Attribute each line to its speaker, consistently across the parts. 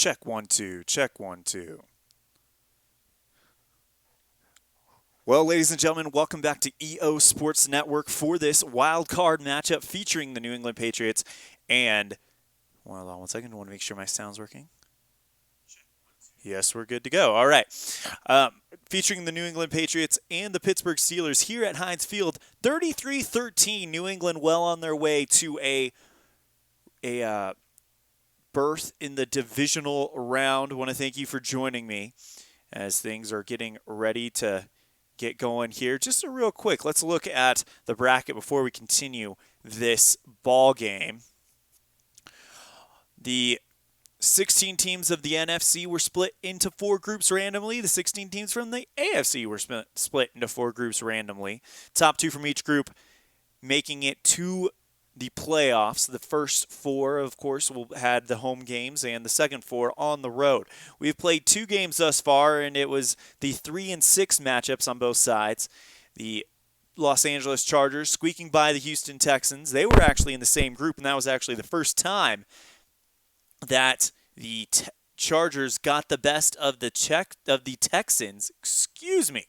Speaker 1: Check 1 2, check 1 2. Well, ladies and gentlemen, welcome back to EO Sports Network for this wild card matchup featuring the New England Patriots and hold on one second. I want to make sure my sound's working. Yes, we're good to go. All right. Featuring the New England Patriots and the Pittsburgh Steelers here at Heinz Field, 33-13. New England well on their way to a berth in the divisional round. I want to thank you for joining me as things are getting ready to get going here. Just a real quick, let's look at the bracket before we continue this ball game. The 16 teams of the NFC were split into 4 groups randomly. The 16 teams from the AFC were split into 4 groups randomly. Top 2 from each group making it to the playoffs. The first 4, of course, had the home games, and the second 4 on the road. We've played 2 games thus far, and it was the 3 and 6 matchups on both sides. The Los Angeles Chargers squeaking by the Houston Texans. They were actually in the same group, and that was actually the first time that the Chargers got the best of the Texans. Excuse me.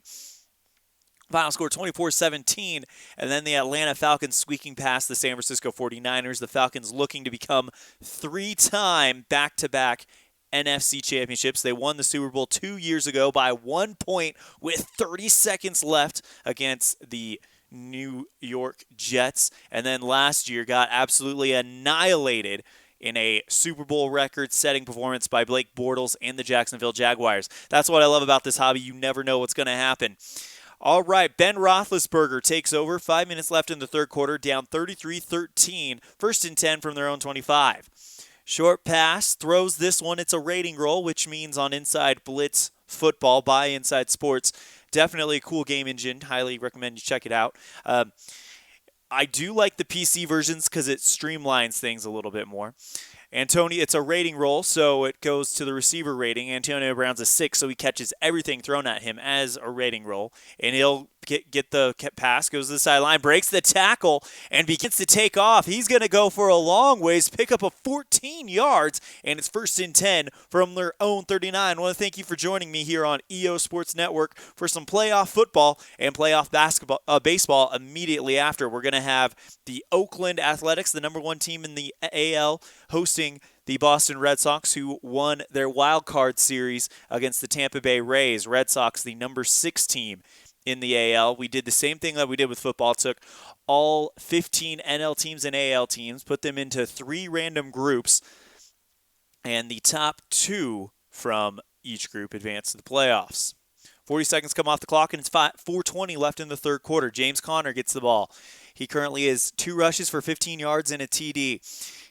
Speaker 1: Final score 24-17, and then the Atlanta Falcons squeaking past the San Francisco 49ers. The Falcons looking to become 3-time back-to-back NFC championships. They won the Super Bowl 2 years ago by 1 point with 30 seconds left against the New York Jets, and then last year got absolutely annihilated in a Super Bowl record-setting performance by Blake Bortles and the Jacksonville Jaguars. That's what I love about this hobby. You never know what's going to happen. All right, Ben Roethlisberger takes over. 5 minutes left in the third quarter, down 33-13. First and 10 from their own 25. Short pass, throws this one. It's a rating roll, which means on Inside Blitz Football by Inside Sports. Definitely a cool game engine. Highly recommend you check it out. I do like the PC versions because it streamlines things a little bit more. It's a rating roll, so it goes to the receiver rating. Antonio Brown's a 6, so he catches everything thrown at him as a rating roll. And he'll get the pass, goes to the sideline, breaks the tackle, and begins to take off. He's going to go for a long ways, pick up a 14 yards, and it's first and 10 from their own 39. I want to thank you for joining me here on EO Sports Network for some playoff football and playoff baseball immediately after. We're going to have the Oakland Athletics, the number 1 team in the AL, hosting the Boston Red Sox, who won their wild card series against the Tampa Bay Rays. Red Sox, the number 6 team in the AL. We did the same thing that we did with football. Took all 15 NL teams and AL teams, put them into 3 random groups, and the top 2 from each group advance to the playoffs. 40 seconds come off the clock, and it's 4:20 left in the third quarter. James Conner gets the ball. He currently has 2 rushes for 15 yards and a TD.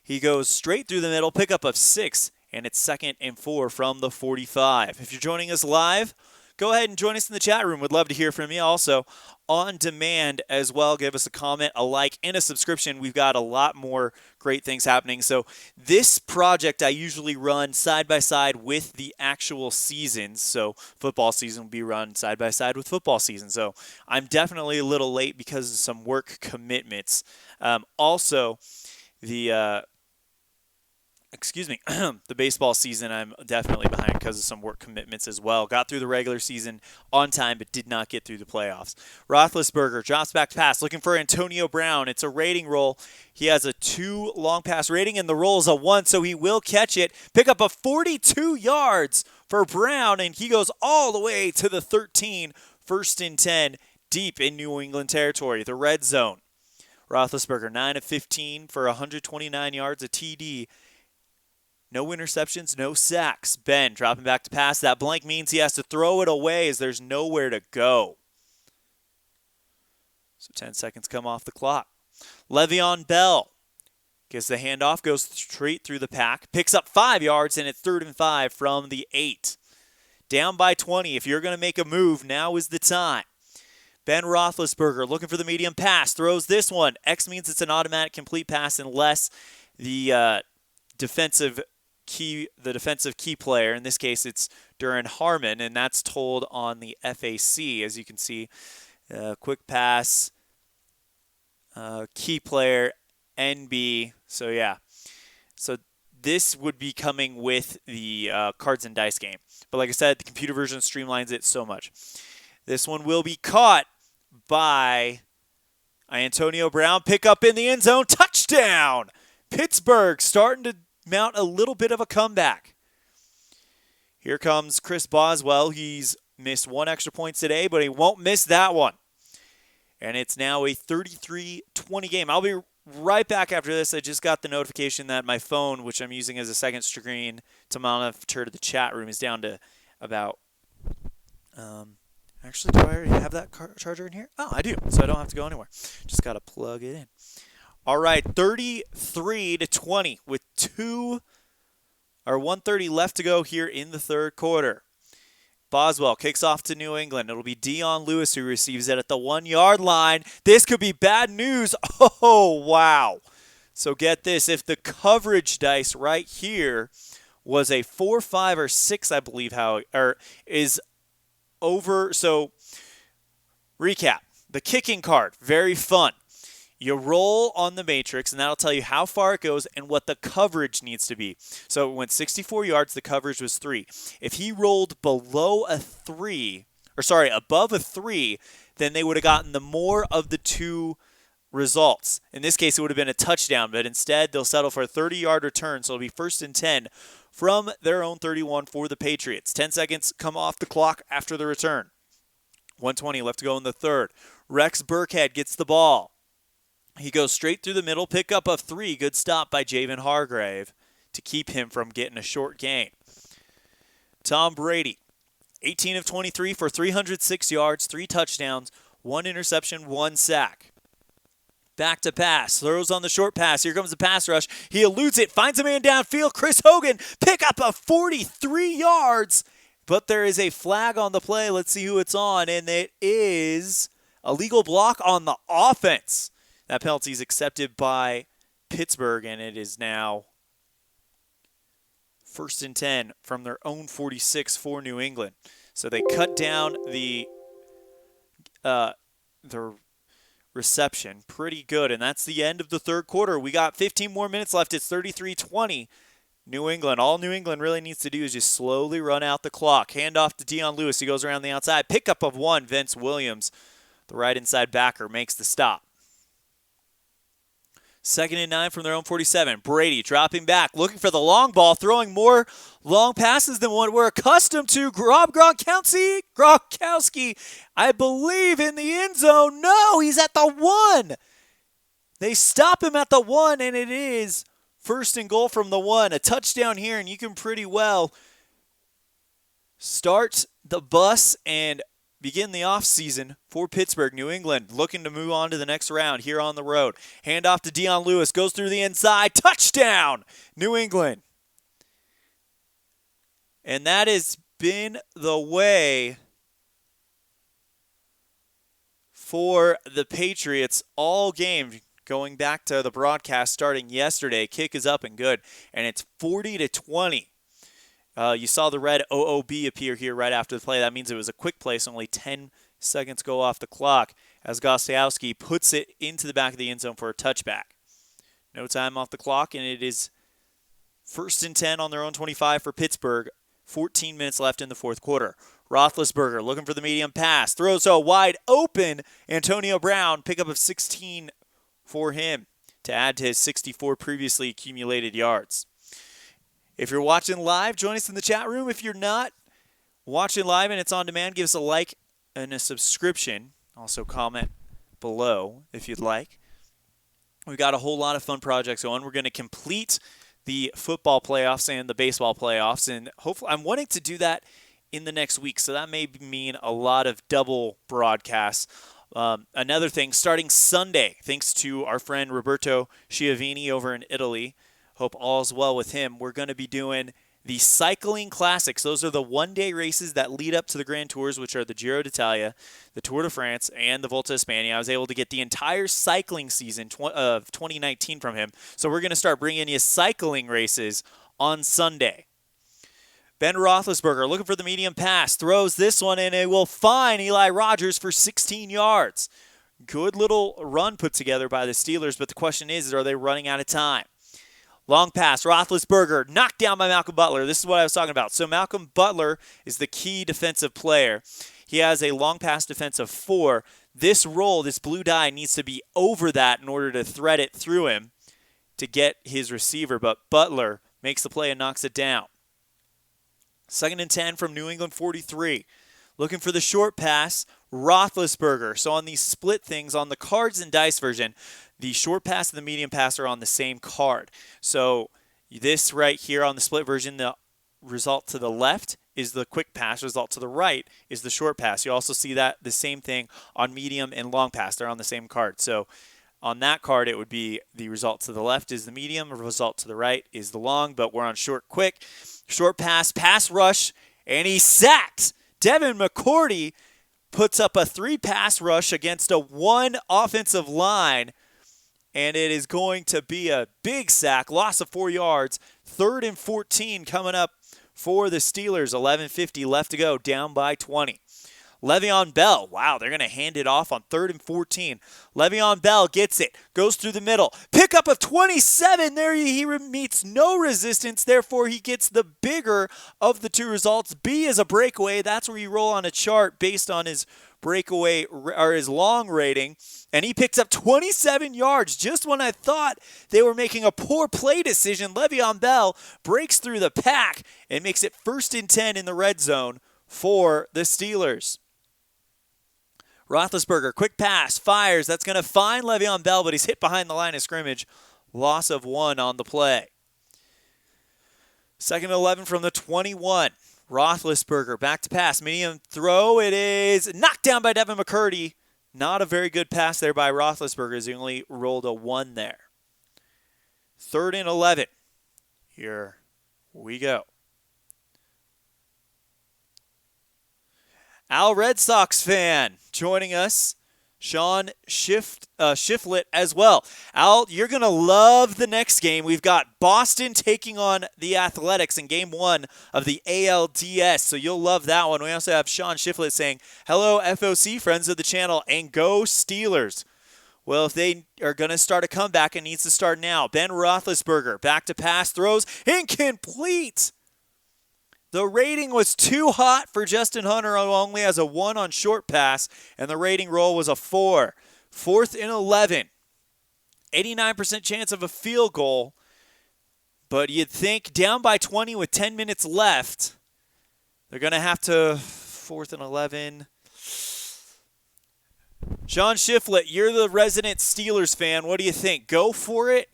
Speaker 1: He goes straight through the middle, pickup of 6, and it's 2nd and 4 from the 45. If you're joining us live, go ahead and join us in the chat room. We'd love to hear from you. Also, on demand as well, give us a comment, a like, and a subscription. We've got a lot more great things happening. So this project I usually run side by side with the actual seasons. So football season will be run side by side with football season. So I'm definitely a little late because of some work commitments. Also, the baseball season, I'm definitely behind because of some work commitments as well. Got through the regular season on time, but did not get through the playoffs. Roethlisberger drops back pass, looking for Antonio Brown. It's a rating roll. He has a 2 long pass rating, and the roll is a 1, so he will catch it. Pick up a 42 yards for Brown, and he goes all the way to the 13, first and 10, deep in New England territory, the red zone. Roethlisberger, 9 of 15 for 129 yards, a TD. No interceptions, no sacks. Ben dropping back to pass. That blank means he has to throw it away as there's nowhere to go. So 10 seconds come off the clock. Le'Veon Bell gets the handoff, goes straight through the pack, picks up 5 yards, and it's 3rd and 5 from the 8. Down by 20. If you're going to make a move, now is the time. Ben Roethlisberger looking for the medium pass, throws this one. X means it's an automatic complete pass unless the defensive key player, in this case it's Duran Harmon, and that's told on the FAC, as you can see. Quick pass, key player, NB. So yeah. So this would be coming with the cards and dice game. But like I said, the computer version streamlines it so much. This one will be caught by Antonio Brown. Pick up in the end zone. Touchdown! Pittsburgh starting to mount a little bit of a comeback. Here comes Chris Boswell. He's missed 1 extra point today, but he won't miss that one. And it's now a 33-20 game. I'll be right back after this. I just got the notification that my phone, which I'm using as a second screen to monitor the chat room, is down to about actually, do I already have that charger in here? Oh, I do, so I don't have to go anywhere. Just got to plug it in. All right, 33-20 with 1:30 left to go here in the third quarter. Boswell kicks off to New England. It'll be Dion Lewis who receives it at the 1-yard line. This could be bad news. Oh, wow. So get this. If the coverage dice right here was a 4, 5, or 6, I believe is over. So recap. The kicking card, very fun. You roll on the matrix, and that'll tell you how far it goes and what the coverage needs to be. So it went 64 yards. The coverage was 3. If he rolled above a 3, then they would have gotten the more of the 2 results. In this case, it would have been a touchdown, but instead they'll settle for a 30-yard return, so it'll be 1st and 10 from their own 31 for the Patriots. 10 seconds come off the clock after the return. 1:20 left to go in the third. Rex Burkhead gets the ball. He goes straight through the middle, pickup of 3. Good stop by Javon Hargrave to keep him from getting a short gain. Tom Brady, 18 of 23 for 306 yards, 3 touchdowns, 1 interception, 1 sack. Back to pass, throws on the short pass. Here comes the pass rush. He eludes it, finds a man downfield. Chris Hogan, pick up of 43 yards. But there is a flag on the play. Let's see who it's on, and it is a legal block on the offense. That penalty is accepted by Pittsburgh, and it is now 1st and 10 from their own 46 for New England. So they cut down the reception pretty good, and that's the end of the third quarter. We got 15 more minutes left. It's 33-20. New England. All New England really needs to do is just slowly run out the clock. Hand off to Dion Lewis. He goes around the outside. Pickup of 1. Vince Williams, the right inside backer, makes the stop. 2nd and 9 from their own 47. Brady dropping back, looking for the long ball, throwing more long passes than what we're accustomed to. Rob Gronkowski, I believe, in the end zone. No, he's at the 1. They stop him at the 1, and it is 1st and goal from the 1. A touchdown here, and you can pretty well start the bus and begin the offseason for Pittsburgh. New England looking to move on to the next round here on the road. Hand off to Dion Lewis. Goes through the inside. Touchdown, New England. And that has been the way for the Patriots all game. Going back to the broadcast starting yesterday. Kick is up and good. And it's 40-20. You saw the red OOB appear here right after the play. That means it was a quick play, so only 10 seconds go off the clock as Gostkowski puts it into the back of the end zone for a touchback. No time off the clock, and it is 1st and 10 on their own 25 for Pittsburgh. 14 minutes left in the fourth quarter. Roethlisberger looking for the medium pass. Throws a wide open Antonio Brown. Pickup of 16 for him to add to his 64 previously accumulated yards. If you're watching live, join us in the chat room. If you're not watching live and it's on demand, give us a like and a subscription. Also comment below if you'd like. We've got a whole lot of fun projects going. We're going to complete the football playoffs and the baseball playoffs, and hopefully I'm wanting to do that in the next week, so that may mean a lot of double broadcasts. Another thing, starting Sunday, thanks to our friend Roberto Schiavini over in Italy, hope all's well with him, we're going to be doing the cycling classics. Those are the one-day races that lead up to the Grand Tours, which are the Giro d'Italia, the Tour de France, and the Volta a España. I was able to get the entire cycling season of 2019 from him. So we're going to start bringing you cycling races on Sunday. Ben Roethlisberger looking for the medium pass, throws this one, and it will find Eli Rogers for 16 yards. Good little run put together by the Steelers, but the question is, are they running out of time? Long pass, Roethlisberger, knocked down by Malcolm Butler. This is what I was talking about. So Malcolm Butler is the key defensive player. He has a long pass defense of 4. This roll, this blue die, needs to be over that in order to thread it through him to get his receiver. But Butler makes the play and knocks it down. 2nd and 10 from New England 43. Looking for the short pass, Roethlisberger. So on these split things, on the cards and dice version, the short pass and the medium pass are on the same card. So this right here on the split version, the result to the left is the quick pass. Result to the right is the short pass. You also see that the same thing on medium and long pass. They're on the same card. So on that card, it would be the result to the left is the medium, result to the right is the long, but we're on short quick. Short pass, pass rush, and he's sacked. Devin McCourty puts up a 3-pass rush against a 1 offensive line, and it is going to be a big sack, loss of 4 yards. 3rd and 14 coming up for the Steelers. 11:50 left to go, down by 20. Le'Veon Bell, wow, they're going to hand it off on 3rd and 14. Le'Veon Bell gets it, goes through the middle. Pickup of 27. There he meets no resistance. Therefore, he gets the bigger of the 2 results. B is a breakaway. That's where you roll on a chart based on his breakaway or his long rating. And he picks up 27 yards just when I thought they were making a poor play decision. Le'Veon Bell breaks through the pack and makes it 1st and 10 in the red zone for the Steelers. Roethlisberger, quick pass, fires. That's going to find Le'Veon Bell, but he's hit behind the line of scrimmage. Loss of 1 on the play. 2nd and 11 from the 21. Roethlisberger, back to pass, medium throw. It is knocked down by Devin McCourty. Not a very good pass there by Roethlisberger, as he only rolled a 1 there. 3rd and 11. Here we go. Al Red Sox fan joining us, Sean Shiflett as well. Al, you're going to love the next game. We've got Boston taking on the Athletics in Game 1 of the ALDS, so you'll love that one. We also have Sean Shiflett saying, hello, FOC, friends of the channel, and go Steelers. Well, if they are going to start a comeback, it needs to start now. Ben Roethlisberger, back to pass, throws, incomplete. The rating was too hot for Justin Hunter, who only has a 1 on short pass, and the rating roll was a 4. 4th and 11. 89% chance of a field goal, but you'd think down by 20 with 10 minutes left, they're going to have to 4th and 11. Sean Shiflett, you're the resident Steelers fan. What do you think? Go for it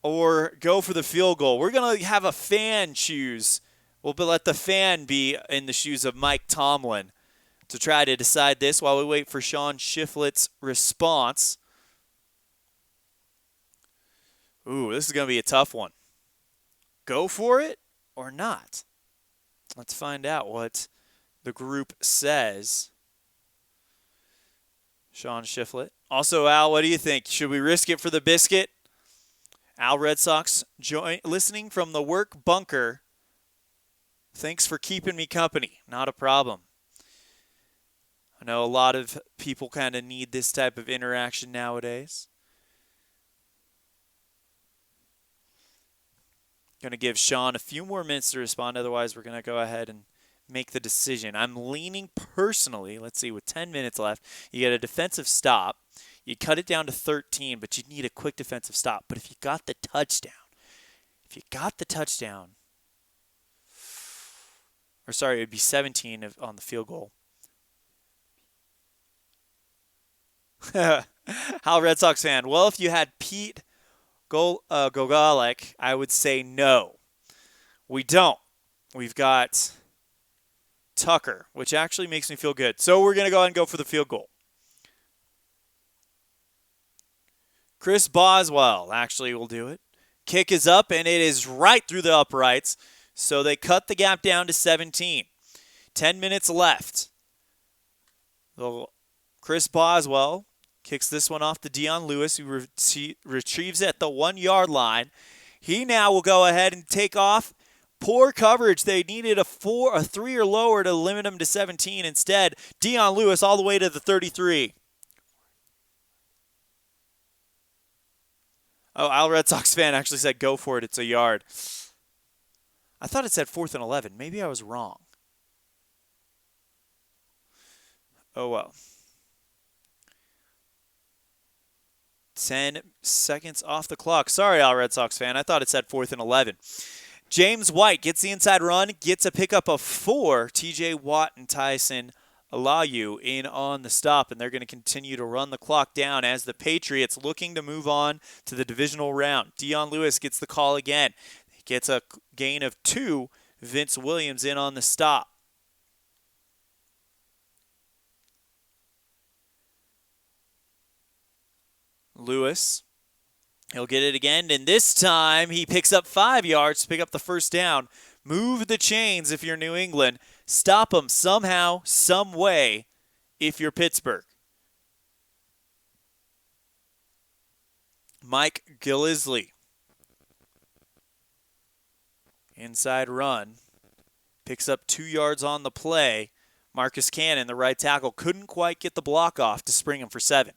Speaker 1: or go for the field goal? We're going to have a fan choose. We'll let the fan be in the shoes of Mike Tomlin to try to decide this while we wait for Sean Shiflett's response. Ooh, this is going to be a tough one. Go for it or not? Let's find out what the group says. Sean Shiflett. Also, Al, what do you think? Should we risk it for the biscuit? Al Red Sox listening from the work bunker. Thanks for keeping me company. Not a problem. I know a lot of people kind of need this type of interaction nowadays. Going to give Sean a few more minutes to respond. Otherwise, we're going to go ahead and make the decision. I'm leaning personally, let's see, with 10 minutes left, you get a defensive stop. You cut it down to 13, but you need a quick defensive stop. But if you got the touchdown, or sorry, it would be 17 on the field goal. How Red Sox fan? Well, if you had Pete Gogolek, I would say no. We don't. We've got Tucker, which actually makes me feel good. So we're going to go ahead and go for the field goal. Chris Boswell actually will do it. Kick is up, and it is right through the uprights. So they cut the gap down to 17. 10 minutes left. So Chris Boswell kicks this one off to Dion Lewis, who retrieves it at the 1-yard line. He now will go ahead and take off. Poor coverage. They needed a 3 or lower to limit him to 17. Instead, Dion Lewis all the way to the 33. Oh, Al Red Sox fan actually said go for it. It's a yard. I thought it said 4th and 11. Maybe I was wrong. Oh, well. 10 seconds off the clock. Sorry, Al Red Sox fan. I thought it said 4th and 11. James White gets the inside run, gets a pickup of 4. TJ Watt and Tyson Alayu in on the stop, and they're going to continue to run the clock down as the Patriots looking to move on to the divisional round. Dion Lewis gets the call again. He gets a gain of 2. Vince Williams in on the stop. Lewis, he'll get it again, and this time he picks up 5 yards to pick up the first down. Move the chains if you're New England. Stop them somehow, some way if you're Pittsburgh. Mike Gillislee. Inside run. Picks up 2 yards on the play. Marcus Cannon, the right tackle, couldn't quite get the block off to spring him for 7.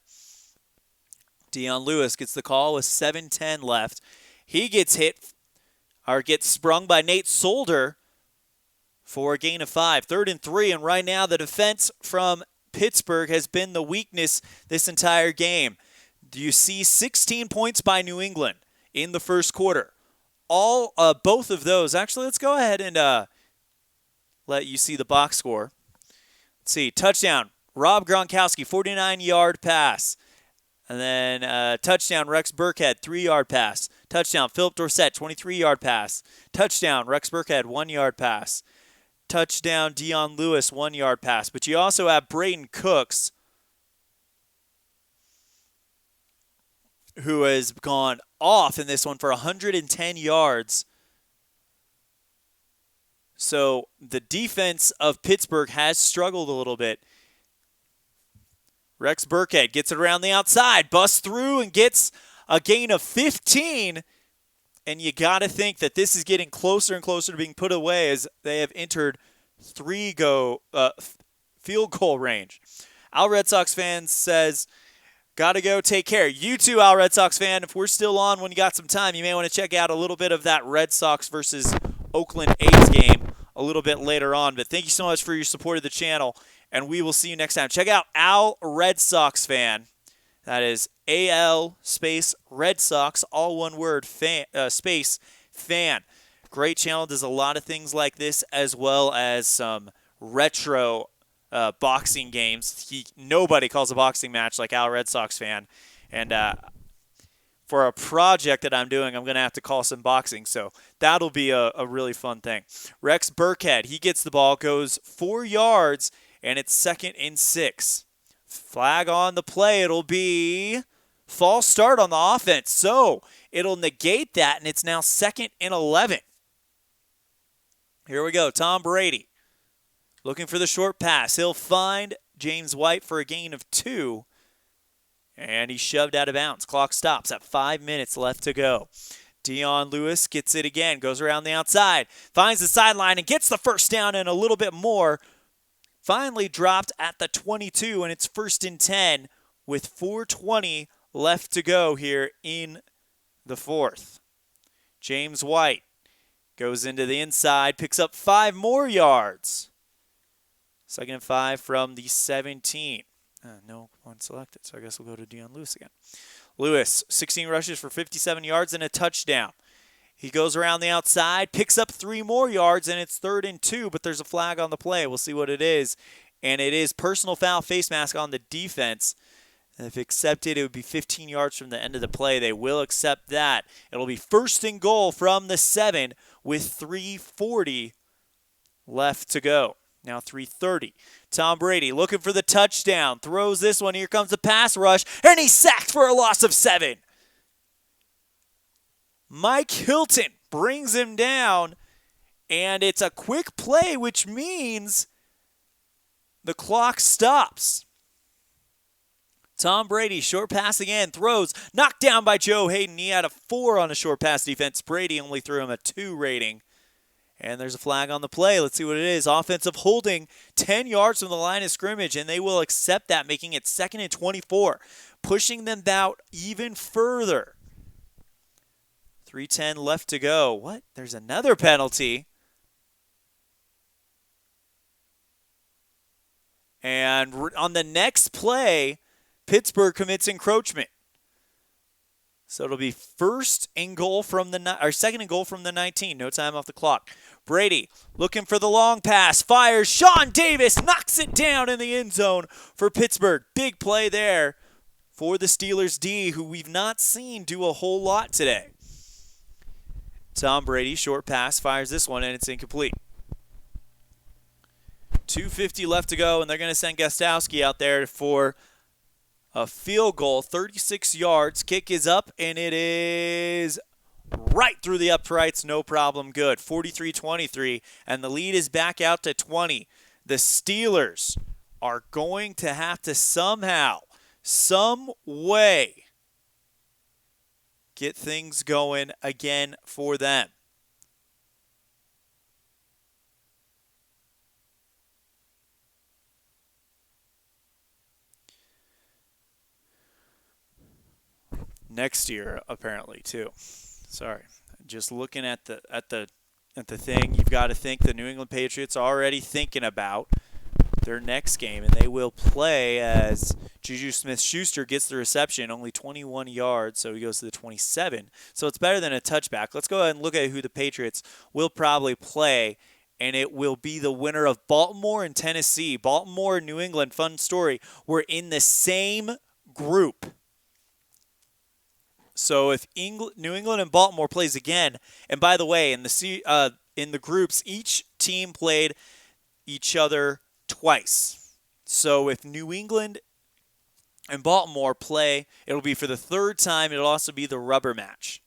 Speaker 1: Dion Lewis gets the call with 7:10 left. He gets sprung by Nate Solder for a gain of 5. 3rd and 3, and right now the defense from Pittsburgh has been the weakness this entire game. Do you see 16 points by New England in the first quarter? Both of those. Actually, let's go ahead and let you see the box score. Let's see. Touchdown, Rob Gronkowski, 49-yard pass. And then touchdown, Rex Burkhead, 3-yard pass. Touchdown, Philip Dorsett, 23-yard pass. Touchdown, Rex Burkhead, 1-yard pass. Touchdown, Dion Lewis, 1-yard pass. But you also have Brayden Cooks, who has gone off in this one for 110 yards. So the defense of Pittsburgh has struggled a little bit. Rex Burkhead gets it around the outside, busts through, and gets a gain of 15. And you got to think that this is getting closer and closer to being put away as they have entered field goal range. Al Red Sox fan says, got to go take care. You too, Al Red Sox fan. If we're still on when you got some time, you may want to check out a little bit of that Red Sox versus Oakland A's game a little bit later on. But thank you so much for your support of the channel, and we will see you next time. Check out Al Red Sox fan. That is AL space Red Sox, all one word, space fan. Great channel, does a lot of things like this, as well as some retro boxing games. Nobody calls a boxing match like Al Red Sox fan. And for a project that I'm doing, I'm going to have to call some boxing. So that'll be a really fun thing. Rex Burkhead, he gets the ball, goes 4 yards, and it's 2nd and 6. Flag on the play. It'll be false start on the offense. So it'll negate that, and it's now 2nd and 11. Here we go. Tom Brady looking for the short pass. He'll find James White for a gain of 2. And he's shoved out of bounds. Clock stops at 5 minutes left to go. Dion Lewis gets it again. Goes around the outside. Finds the sideline and gets the first down and a little bit more. Finally dropped at the 22, and it's 1st and 10 with 4:20 left to go here in the 4th. James White goes into the inside, picks up 5 more yards. 2nd and 5 from the 17. No one selected, so I guess we'll go to Dion Lewis again. Lewis, 16 rushes for 57 yards and a touchdown. He goes around the outside, picks up 3 more yards, and it's 3rd and 2, but there's a flag on the play. We'll see what it is. And it is personal foul face mask on the defense. If accepted, it would be 15 yards from the end of the play. They will accept that. It'll be 1st and goal from the 7 with 3:40 left to go. Now 3:30. Tom Brady looking for the touchdown. Throws this one. Here comes the pass rush, and he's sacked for a loss of 7. Mike Hilton brings him down, and it's a quick play, which means the clock stops. Tom Brady, short pass again, throws, knocked down by Joe Hayden. He had a 4 on a short pass defense. Brady only threw him a 2 rating. And there's a flag on the play. Let's see what it is. Offensive holding 10 yards from the line of scrimmage, and they will accept that, making it 2nd and 24, pushing them out even further. 3:10 left to go. What? There's another penalty. And on the next play, Pittsburgh commits encroachment. So it'll be second and goal from the 19. No time off the clock. Brady looking for the long pass. Fires. Sean Davis knocks it down in the end zone for Pittsburgh. Big play there for the Steelers D, who we've not seen do a whole lot today. Tom Brady, short pass, fires this one, and it's incomplete. 2:50 left to go, and they're going to send Gostowski out there for a field goal, 36 yards. Kick is up, and it is right through the uprights. No problem. Good. 43-23, and the lead is back out to 20. The Steelers are going to have to somehow, some way, get things going again for them. Next year, apparently, too. Sorry, just looking at the thing, you've got to think the New England Patriots are already thinking about their next game, and they will play as Juju Smith-Schuster gets the reception, only 21 yards, so he goes to the 27. So it's better than a touchback. Let's go ahead and look at who the Patriots will probably play, and it will be the winner of Baltimore and Tennessee. Baltimore and New England, fun story, were in the same group. So if New England and Baltimore plays again, and by the way, in the groups, each team played each other twice. So if New England and Baltimore play, it'll be for the third time. It'll also be the rubber match.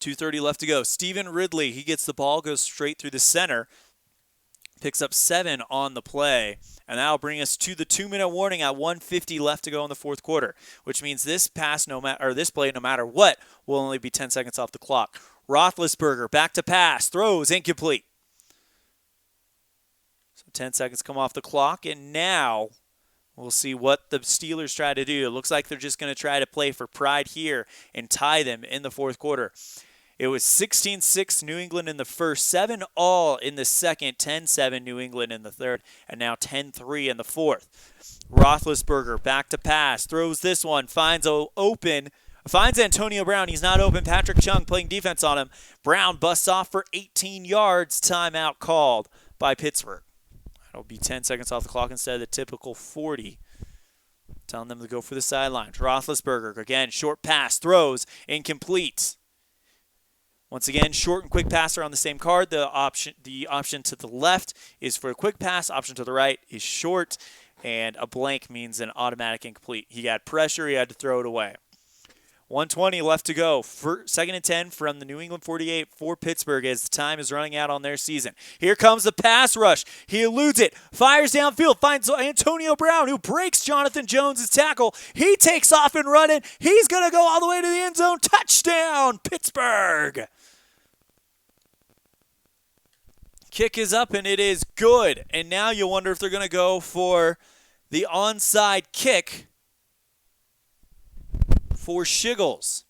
Speaker 1: .230 left to go. Stephen Ridley, he gets the ball, goes straight through the center. Picks up 7 on the play, and that'll bring us to the 2-minute warning at 1:50 left to go in the fourth quarter, which means this play, no matter what, will only be 10 seconds off the clock. Roethlisberger back to pass, throws incomplete. So 10 seconds come off the clock, and now we'll see what the Steelers try to do. It looks like they're just going to try to play for pride here and tie them in the fourth quarter. It was 16-6 New England in the first, 7-all in the second, 10-7 New England in the third, and now 10-3 in the fourth. Roethlisberger back to pass, throws this one, finds Antonio Brown. He's not open. Patrick Chung playing defense on him. Brown busts off for 18 yards. Timeout called by Pittsburgh. That'll be 10 seconds off the clock instead of the typical 40. Telling them to go for the sidelines. Roethlisberger, again, short pass, throws, incomplete. Once again, short and quick passer on the same card. The option to the left is for a quick pass. Option to the right is short, and a blank means an automatic incomplete. He got pressure. He had to throw it away. 1:20 left to go. Second and 10 from the New England 48 for Pittsburgh as the time is running out on their season. Here comes the pass rush. He eludes it, fires downfield, finds Antonio Brown, who breaks Jonathan Jones' tackle. He takes off and running. He's going to go all the way to the end zone. Touchdown, Pittsburgh! Kick is up, and it is good. And now you wonder if they're going to go for the onside kick for Shiggles.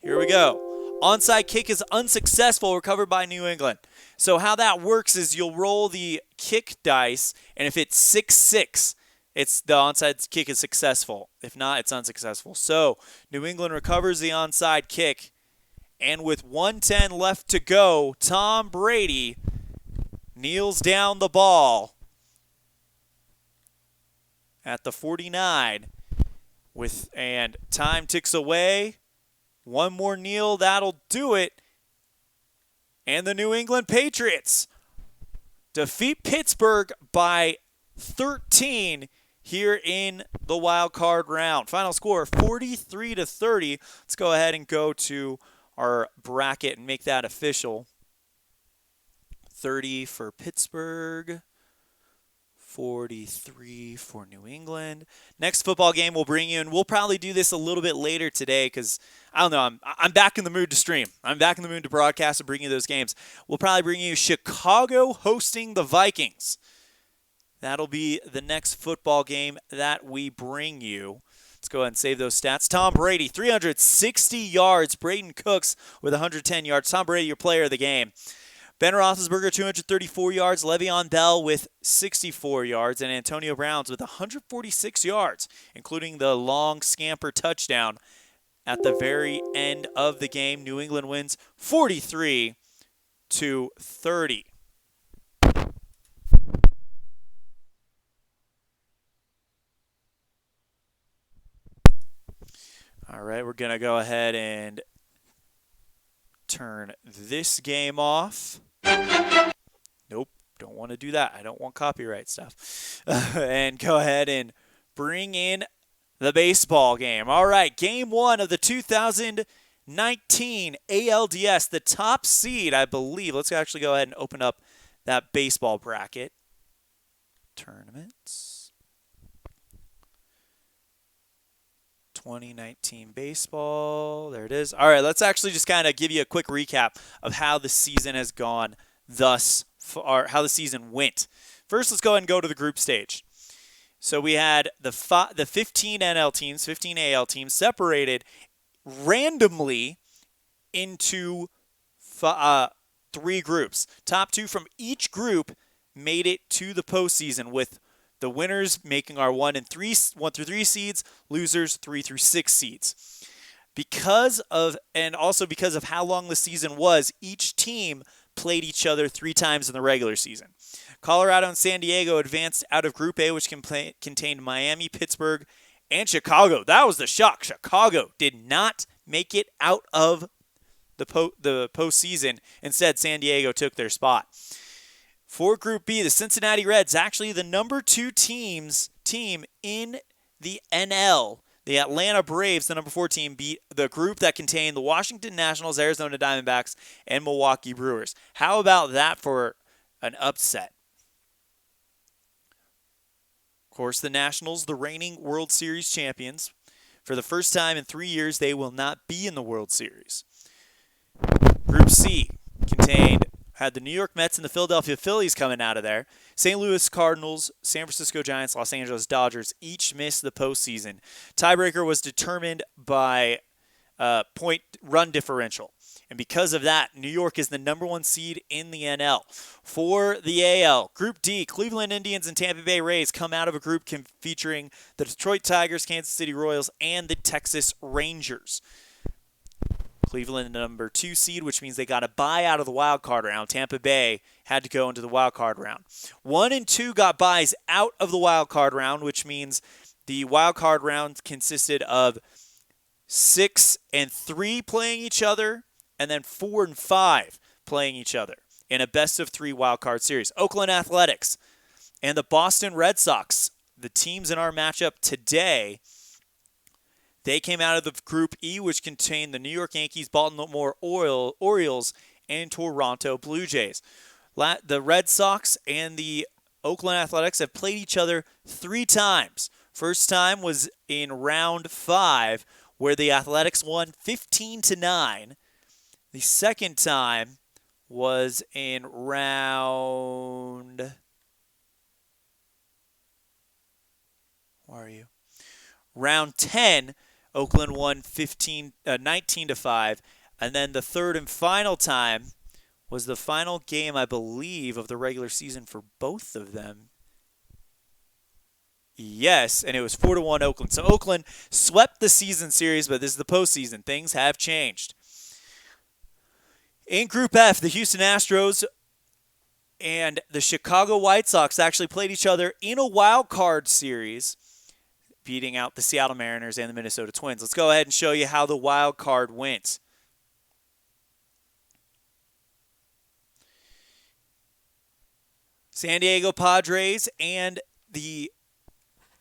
Speaker 1: Here we go. Onside kick is unsuccessful, recovered by New England. So how that works is you'll roll the kick dice, and if it's 6-6, it's the onside kick is successful. If not, it's unsuccessful. So New England recovers the onside kick. And with 1:10 left to go, Tom Brady kneels down the ball at the 49. And time ticks away. One more kneel, that'll do it. And the New England Patriots defeat Pittsburgh by 13 here in the wild card round. Final score 43-30. Let's go ahead and go to our bracket and make that official. 30 for Pittsburgh, 43 for New England. Next football game we'll bring you, and we'll probably do this a little bit later today because, I don't know, I'm back in the mood to stream. I'm back in the mood to broadcast and bring you those games. We'll probably bring you Chicago hosting the Vikings. That'll be the next football game that we bring you. Let's go ahead and save those stats. Tom Brady, 360 yards. Brayden Cooks with 110 yards. Tom Brady, your player of the game. Ben Roethlisberger, 234 yards. Le'Veon Bell with 64 yards. And Antonio Brown with 146 yards, including the long scamper touchdown at the very end of the game. New England wins 43-30. All right, we're going to go ahead and turn this game off. Nope, don't want to do that. I don't want copyright stuff. And go ahead and bring in the baseball game. All right, game one of the 2019 ALDS, the top seed, I believe. Let's actually go ahead and open up that baseball bracket. Tournaments. 2019 baseball. There it is. All right, let's actually just kind of give you a quick recap of how the season has gone thus far, how the season went. First, let's go ahead and go to the group stage. So we had the 15 NL teams, 15 AL teams separated randomly into 3 groups. Top 2 from each group made it to the postseason, with the winners making our 1 through 3 seeds, losers 3 through 6 seeds. Because of how long the season was, each team played each other 3 times in the regular season. Colorado and San Diego advanced out of Group A, which contained Miami, Pittsburgh, and Chicago. That was the shock. Chicago did not make it out of the postseason. Instead, San Diego took their spot. For Group B, the Cincinnati Reds, actually the number 2 team in the NL. The Atlanta Braves, the number 4 team, beat the group that contained the Washington Nationals, Arizona Diamondbacks, and Milwaukee Brewers. How about that for an upset? Of course, the Nationals, the reigning World Series champions. For the first time in 3 years, they will not be in the World Series. Group C had the New York Mets and the Philadelphia Phillies coming out of there. St. Louis Cardinals, San Francisco Giants, Los Angeles Dodgers each missed the postseason. Tiebreaker was determined by point run differential. And because of that, New York is the number 1 seed in the NL. For the AL, Group D, Cleveland Indians and Tampa Bay Rays come out of a group featuring the Detroit Tigers, Kansas City Royals, and the Texas Rangers. Cleveland, the number 2 seed, which means they got a bye out of the wild card round. Tampa Bay had to go into the wild card round. 1 and 2 got byes out of the wild card round, which means the wild card round consisted of 6 and 3 playing each other, and then 4 and 5 playing each other in a best-of-3 wild card series. Oakland Athletics and the Boston Red Sox, the teams in our matchup today, they came out of the Group E, which contained the New York Yankees, Baltimore Orioles, and Toronto Blue Jays. The Red Sox and the Oakland Athletics have played each other 3 times. First time was in round 5, where the Athletics won 15-9. The second time was in round... Where are you? Round 10. Oakland won 19-5, and then the third and final time was the final game, I believe, of the regular season for both of them. Yes, and it was 4-1 Oakland. So Oakland swept the season series, but this is the postseason. Things have changed. In Group F, the Houston Astros and the Chicago White Sox actually played each other in a wild card series, beating out the Seattle Mariners and the Minnesota Twins. Let's go ahead and show you how the wild card went. San Diego Padres and the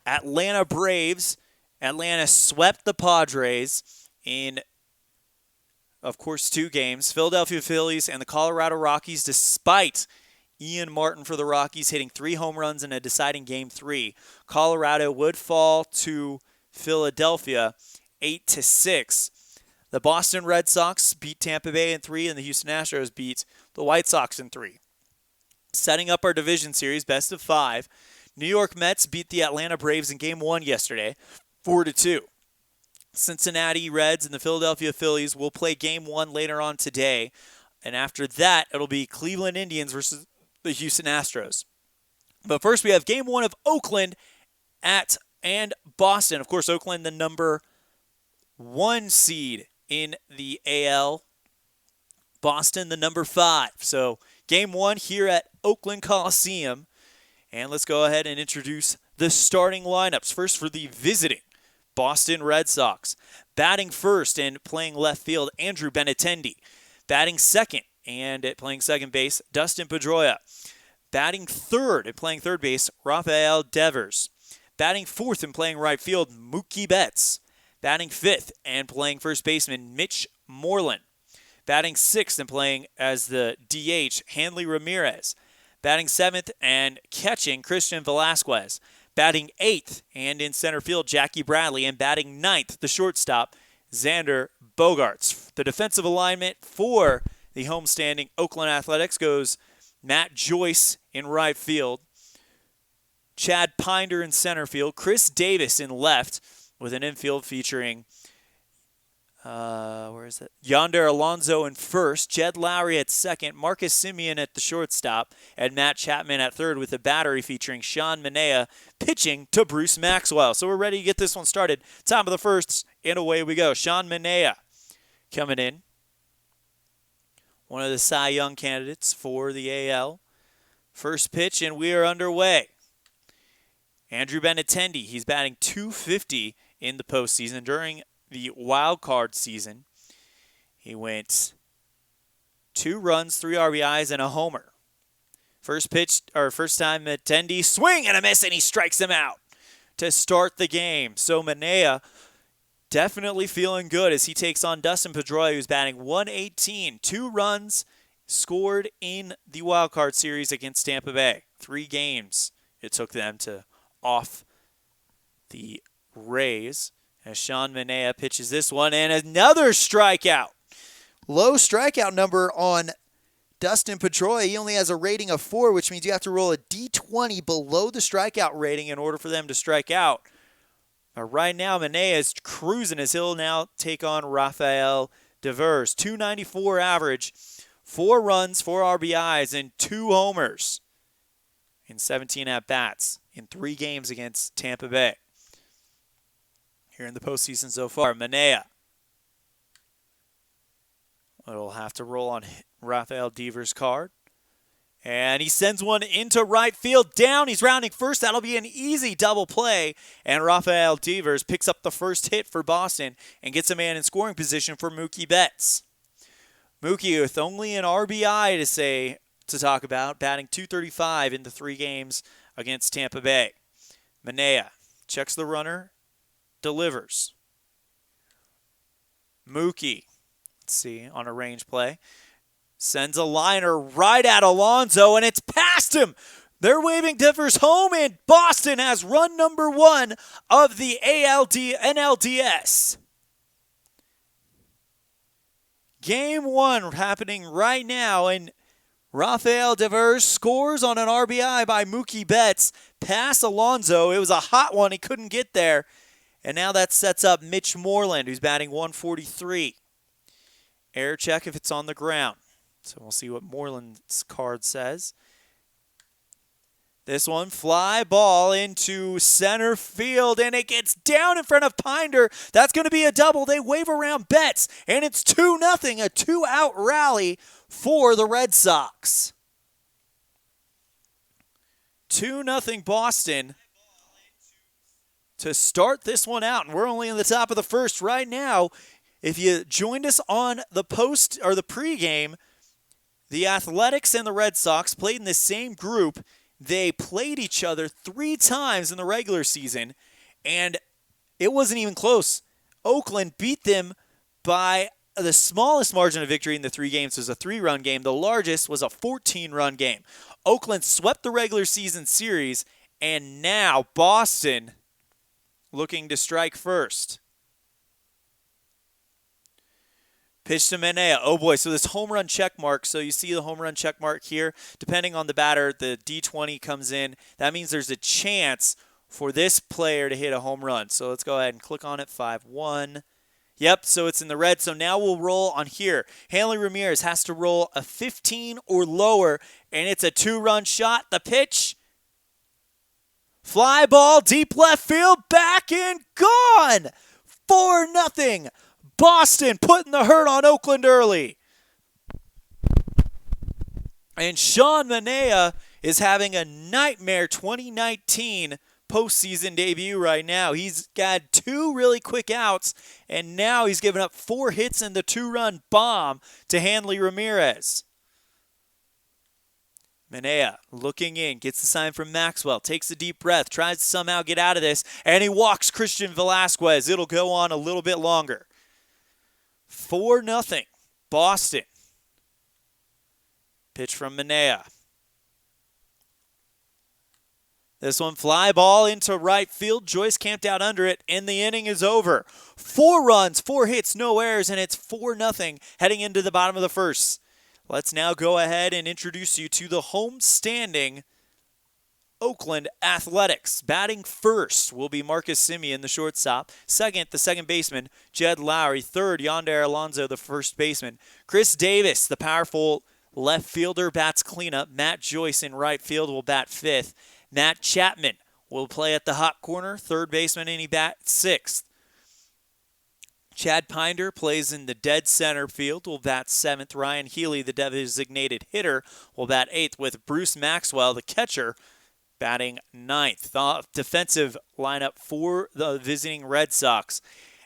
Speaker 1: Atlanta Braves. Atlanta swept the Padres in, of course, 2 games. Philadelphia Phillies and the Colorado Rockies, despite Ian Martin for the Rockies hitting 3 home runs in a deciding Game 3. Colorado would fall to Philadelphia 8-6. The Boston Red Sox beat Tampa Bay in 3, and the Houston Astros beat the White Sox in 3. Setting up our division series, best of 5. New York Mets beat the Atlanta Braves in Game 1 yesterday, 4-2. Cincinnati Reds and the Philadelphia Phillies will play Game 1 later on today. And after that, it'll be Cleveland Indians versus the Houston Astros. But first, we have Game 1 of Oakland and Boston. Of course, Oakland, the number 1 seed in the AL. Boston, the number 5. So, Game 1 here at Oakland Coliseum. And let's go ahead and introduce the starting lineups. First, for the visiting Boston Red Sox. Batting first and playing left field, Andrew Benintendi. Batting second and playing second base, Dustin Pedroia. Batting third and playing third base, Rafael Devers. Batting fourth and playing right field, Mookie Betts. Batting fifth and playing first baseman, Mitch Moreland. Batting sixth and playing as the DH, Hanley Ramirez. Batting seventh and catching, Christian Velasquez. Batting eighth and in center field, Jackie Bradley. And batting ninth, the shortstop, Xander Bogaerts. The defensive alignment for the homestanding Oakland Athletics goes Matt Joyce in right field, Chad Pinder in center field, Chris Davis in left, with an infield featuring Yonder Alonso in first, Jed Lowry at second, Marcus Semien at the shortstop, and Matt Chapman at third, with a battery featuring Sean Manaea pitching to Bruce Maxwell. So we're ready to get this one started. Top of the first, and away we go. Sean Manaea coming in, one of the Cy Young candidates for the AL. First pitch, and we are underway. Andrew Benintendi, he's batting .250 in the postseason. During the wild card season, he went 2 runs, 3 RBIs, and a homer. First time Benintendi, swing and a miss, and he strikes him out to start the game. So Manaea definitely feeling good as he takes on Dustin Pedroia, who's batting .118. 2 runs scored in the wild card series against Tampa Bay. 3 games it took them to off the Rays. As Sean Manaea pitches this one, and another strikeout. Low strikeout number on Dustin Pedroia. He only has a rating of 4, which means you have to roll a D20 below the strikeout rating in order for them to strike out. But right now, Manaea is cruising as he'll now take on Rafael Devers. .294 average, 4 runs, 4 RBIs, and 2 homers in 17 at-bats in 3 games against Tampa Bay. Here in the postseason so far, Manaea will have to roll on Rafael Devers' card. And he sends one into right field down. He's rounding first. That'll be an easy double play. And Rafael Devers picks up the first hit for Boston and gets a man in scoring position for Mookie Betts. Mookie with only an RBI to talk about, batting .235 in the 3 games against Tampa Bay. Manaea checks the runner, delivers. Mookie, let's see, on a range play, sends a liner right at Alonso, and it's past him. They're waving Devers home, and Boston has run number 1 of the NLDS. Game 1 happening right now, and Rafael Devers scores on an RBI by Mookie Betts past Alonso. It was a hot one. He couldn't get there. And now that sets up Mitch Moreland, who's batting .143. Air check if it's on the ground. So we'll see what Moreland's card says. This one, fly ball into center field, and it gets down in front of Pinder. That's going to be a double. They wave around Betts, and it's 2-0, a 2-out rally for the Red Sox. 2-0 Boston to start this one out, and we're only in the top of the first right now. If you joined us on the post or the pregame, the Athletics and the Red Sox played in the same group. They played each other 3 times in the regular season, and it wasn't even close. Oakland beat them by the smallest margin of victory in the 3 games. It was a 3-run game. The largest was a 14-run game. Oakland swept the regular season series, and now Boston looking to strike first. Pitch to Manaea. Oh boy, so this home run check mark. So you see the home run check mark here. Depending on the batter, the D20 comes in. That means there's a chance for this player to hit a home run. So let's go ahead and click on it. 5-1. Yep, so it's in the red. So now we'll roll on here. Hanley Ramirez has to roll a 15 or lower, and it's a 2-run shot. The pitch. Fly ball, deep left field, back and gone. 4-0. Boston putting the hurt on Oakland early. And Sean Manaea is having a nightmare 2019 postseason debut right now. He's got 2 really quick outs, and now he's given up 4 hits and the 2-run bomb to Hanley Ramirez. Manaea looking in, gets the sign from Maxwell, takes a deep breath, tries to somehow get out of this, and he walks Christian Velasquez. It'll go on a little bit longer. 4-0, Boston. Pitch from Manaea. This one, fly ball into right field. Joyce camped out under it, and the inning is over. 4 runs, 4 hits, no errors, and it's 4-0 heading into the bottom of the first. Let's now go ahead and introduce you to the home-standing Oakland Athletics. Batting first will be Marcus Semien, the shortstop. Second, the second baseman, Jed Lowry. Third, Yonder Alonso, the first baseman. Chris Davis, the powerful left fielder, bats cleanup. Matt Joyce in right field will bat fifth. Matt Chapman will play at the hot corner, third baseman, and he bats sixth. Chad Pinder plays in the dead center field, will bat seventh. Ryan Healy, the designated hitter, will bat eighth, with Bruce Maxwell, the catcher, batting ninth. The defensive lineup for the visiting Red Sox: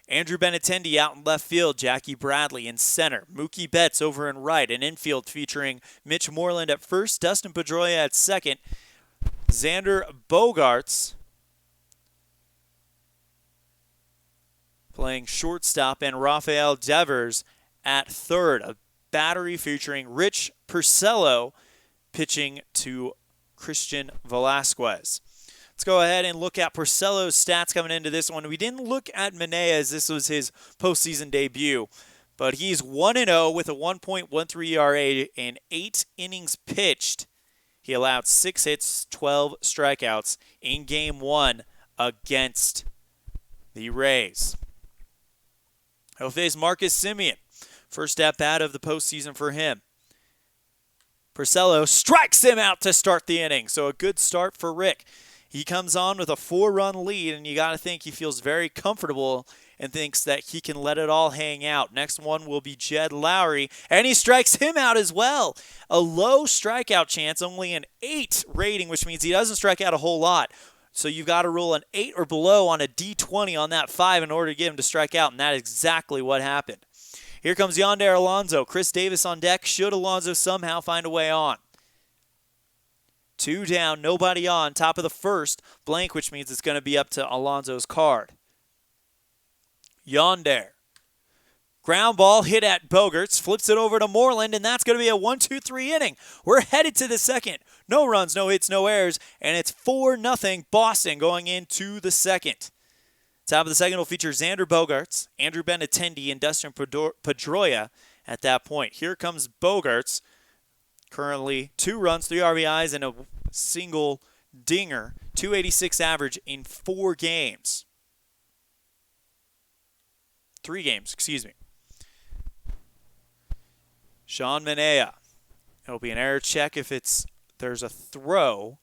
Speaker 1: Andrew Benintendi out in left field, Jackie Bradley in center, Mookie Betts over in right, an infield featuring Mitch Moreland at first, Dustin Pedroia at second, Xander Bogaerts playing shortstop, and Rafael Devers at third. A battery featuring Rich Porcello pitching to Christian Velasquez. Let's go ahead and look at Porcello's stats coming into this one. We didn't look at Manaea as this was his postseason debut, but he's 1-0 with a 1.13 ERA in 8 innings pitched. He allowed 6 hits, 12 strikeouts in Game 1 against the Rays. He'll face Marcus Semien. First at-bat of the postseason for him. Porcello strikes him out to start the inning, so a good start for Rick. He comes on with a 4-run lead, and you got to think he feels very comfortable and thinks that he can let it all hang out. Next one will be Jed Lowry, and he strikes him out as well. A low strikeout chance, only an 8 rating, which means he doesn't strike out a whole lot. So you've got to roll an 8 or below on a D20 on that 5 in order to get him to strike out, and that is exactly what happened. Here comes Yonder Alonso. Chris Davis on deck. Should Alonso somehow find a way on? 2 down, nobody on. Top of the first, blank, which means it's going to be up to Alonso's card. Yonder. Ground ball hit at Bogaerts. Flips it over to Moreland, and that's going to be a 1-2-3 inning. We're headed to the second. No runs, no hits, no errors, and it's 4-0 Boston going into the second. Top of the second will feature Xander Bogaerts, Andrew Benintendi, and Dustin Pedroia at that point. Here comes Bogaerts. Currently 2 runs, 3 RBIs, and a single dinger. 286 average in 4 games. 3 games, excuse me. Sean Manaea. It'll be an error check if there's a throw.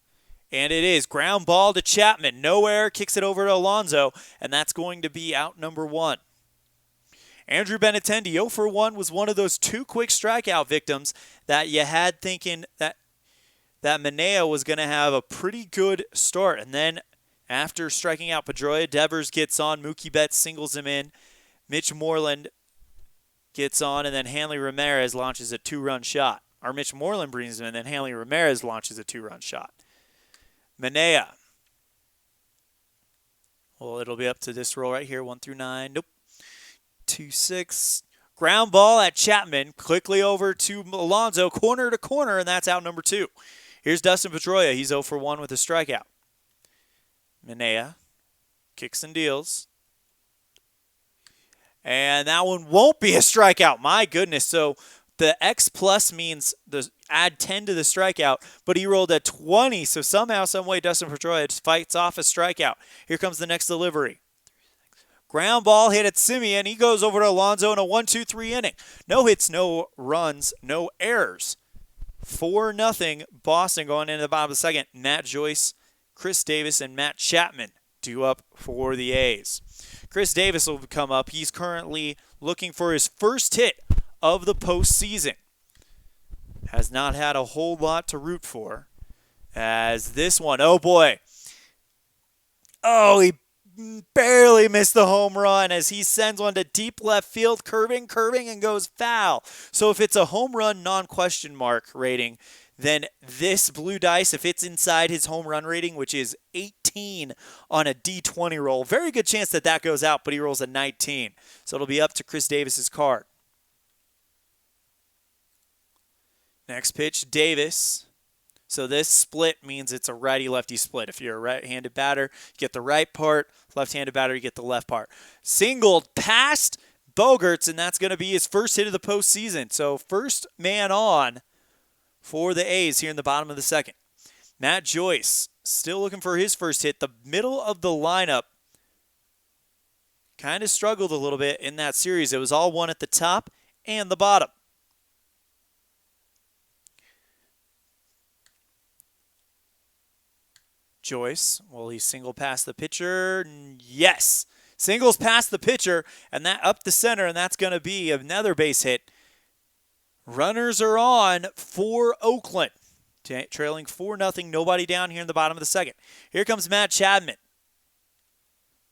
Speaker 1: And it is. Ground ball to Chapman. No error. Kicks it over to Alonso. And that's going to be out number 1. Andrew Benintendi, 0 for 1, was one of those 2 quick strikeout victims that you had thinking that Manaea was going to have a pretty good start. And then after striking out Pedroia, Devers gets on. Mookie Betts singles him in. Mitch Moreland gets on. And then Hanley Ramirez launches a 2-run shot. Or Mitch Moreland brings him in, and then Hanley Ramirez launches a 2-run shot. Manaea. Well, it'll be up to this roll right here, 1 through 9. Nope. 2-6. Ground ball at Chapman. Quickly over to Alonso, corner to corner, and that's out number 2. Here's Dustin Pedroia. He's 0 for 1 with a strikeout. Manaea kicks and deals. And that one won't be a strikeout. My goodness. So the X plus means add 10 to the strikeout, but he rolled a 20. So somehow, some way, Dustin Pedroia fights off a strikeout. Here comes the next delivery. Ground ball hit at Simeon. He goes over to Alonso in a 1-2-3 inning. No hits, no runs, no errors. 4-0 Boston going into the bottom of the second. Matt Joyce, Chris Davis, and Matt Chapman due up for the A's. Chris Davis will come up. He's currently looking for his first hit of the postseason. Has not had a whole lot to root for. As this one, oh boy. Oh, he barely missed the home run as he sends one to deep left field, curving, and goes foul. So if it's a home run non-question mark rating, then this blue dice, if it's inside his home run rating, which is 18 on a D20 roll, very good chance that goes out, but he rolls a 19. So it'll be up to Chris Davis's card. Next pitch, Davis. So this split means it's a righty-lefty split. If you're a right-handed batter, you get the right part. Left-handed batter, you get the left part. Singled past Bogaerts, and that's going to be his first hit of the postseason. So first man on for the A's here in the bottom of the second. Matt Joyce still looking for his first hit. The middle of the lineup kind of struggled a little bit in that series. It was all one at the top and the bottom. Joyce, will he single past the pitcher? Yes. Singles past the pitcher, and that up the center, and that's going to be another base hit. Runners are on for Oakland. Trailing 4-0, nobody down here in the bottom of the second. Here comes Matt Chapman.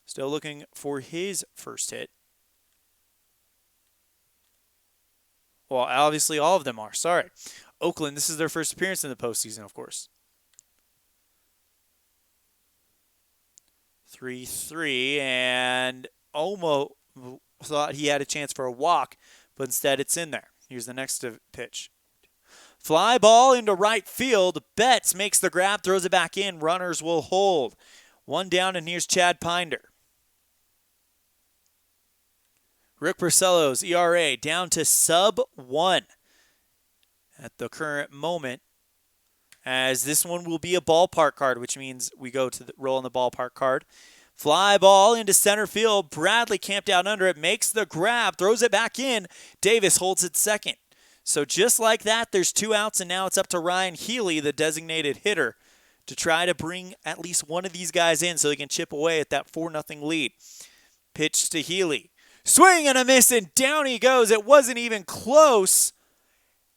Speaker 1: Still looking for his first hit. Well, obviously all of them are. Sorry. Oakland, this is their first appearance in the postseason, of course. 3-3, and Omo thought he had a chance for a walk, but instead it's in there. Here's the next pitch. Fly ball into right field. Betts makes the grab, throws it back in. Runners will hold. One down, and here's Chad Pinder. Rick Porcello's ERA down to sub-1 at the current moment, as this one will be a ballpark card, which means we go to the roll on the ballpark card. Fly ball into center field. Bradley camped out under it, makes the grab, throws it back in. Davis holds it second. So just like that, there's 2 outs, and now it's up to Ryan Healy, the designated hitter, to try to bring at least one of these guys in so they can chip away at that 4-0 lead. Pitch to Healy. Swing and a miss, and down he goes. It wasn't even close.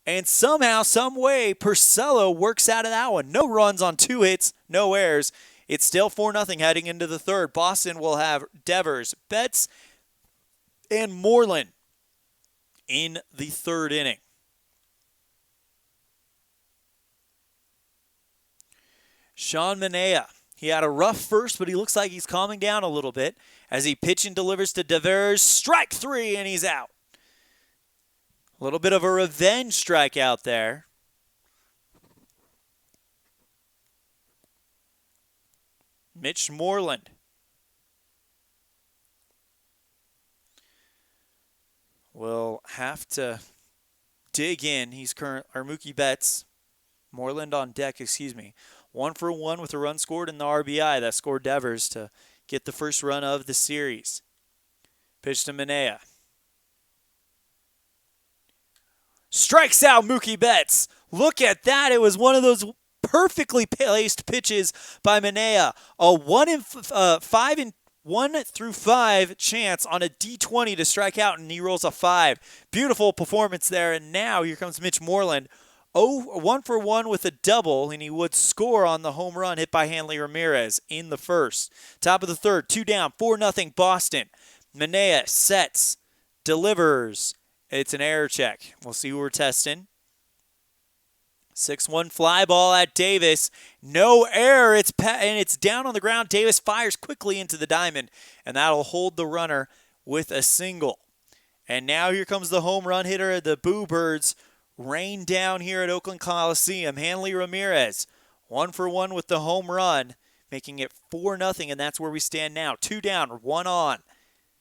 Speaker 1: And somehow, some way, Porcello works out of that one. No runs on 2 hits, no errors. It's still 4-0 heading into the third. Boston will have Devers, Betts, and Moreland in the third inning. Sean Manaea. He had a rough first, but he looks like he's calming down a little bit as he pitch and delivers to Devers. Strike 3, and he's out. A little bit of a revenge strikeout there. Mitch Moreland. Will have to dig in. He's Mookie Betts. Moreland on deck, 1 for 1 with a run scored in the RBI. That scored Devers to get the first run of the series. Pitch to Manaea. Strikes out Mookie Betts. Look at that. It was one of those perfectly placed pitches by Manaea. A 1 through 5 chance on a D20 to strike out, and he rolls a 5. Beautiful performance there. And now here comes Mitch Moreland. 1 for 1 with a double, and he would score on the home run hit by Hanley Ramirez in the first. Top of the third, 2 down, 4-0 Boston. Manaea sets, delivers. It's an error check. We'll see who we're testing. 6-1 fly ball at Davis. No error. And it's down on the ground. Davis fires quickly into the diamond, and that'll hold the runner with a single. And now here comes the home run hitter. The Boo Birds rain down here at Oakland Coliseum. Hanley Ramirez, 1 for 1 with the home run, making it 4-0, and that's where we stand now. 2 down, 1 on.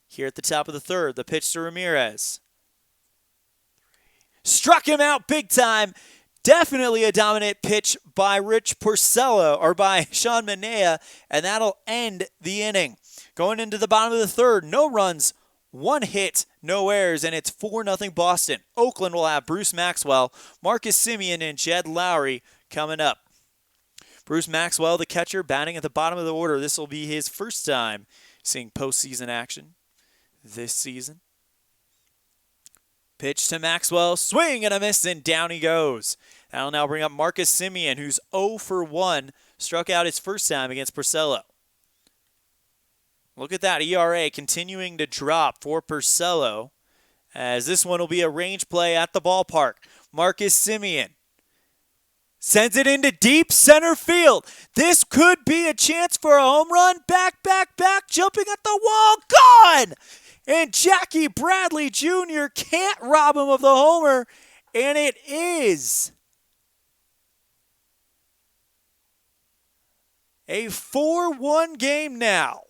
Speaker 1: here at the top of the third. The pitch to Ramirez. Struck him out big time. Definitely a dominant pitch by Rich Porcello, or by Sean Manaea, and that'll end the inning. Going into the bottom of the third, no runs, 1 hit, no errors, and it's 4-0 Boston. Oakland will have Bruce Maxwell, Marcus Semien, and Jed Lowrie coming up. Bruce Maxwell, the catcher, batting at the bottom of the order. This will be his first time seeing postseason action this season. Pitch to Maxwell, swing and a miss, and down he goes. That'll now bring up Marcus Semien, who's 0 for 1, struck out his first time against Porcello. Look at that ERA continuing to drop for Porcello, as this one will be a range play at the ballpark. Marcus Semien sends it into deep center field. This could be a chance for a home run. Back, jumping at the wall, gone! And Jackie Bradley Jr. can't rob him of the homer, and it is a 4-1 game now.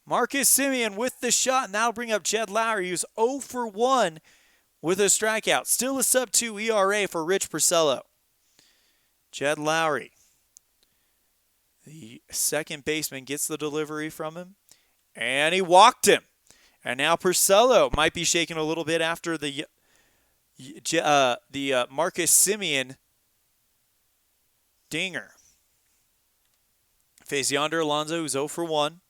Speaker 1: Marcus Semien with the shot, and that'll bring up Jed Lowrie, who's 0 for 1 with a strikeout. Still a sub-2 ERA for Rich Porcello. Jed Lowrie, the second baseman, gets the delivery from him, and he walked him. And now Porcello might be shaking a little bit after the Marcus Semien dinger. Face Yonder Alonso, who's 0 for 1.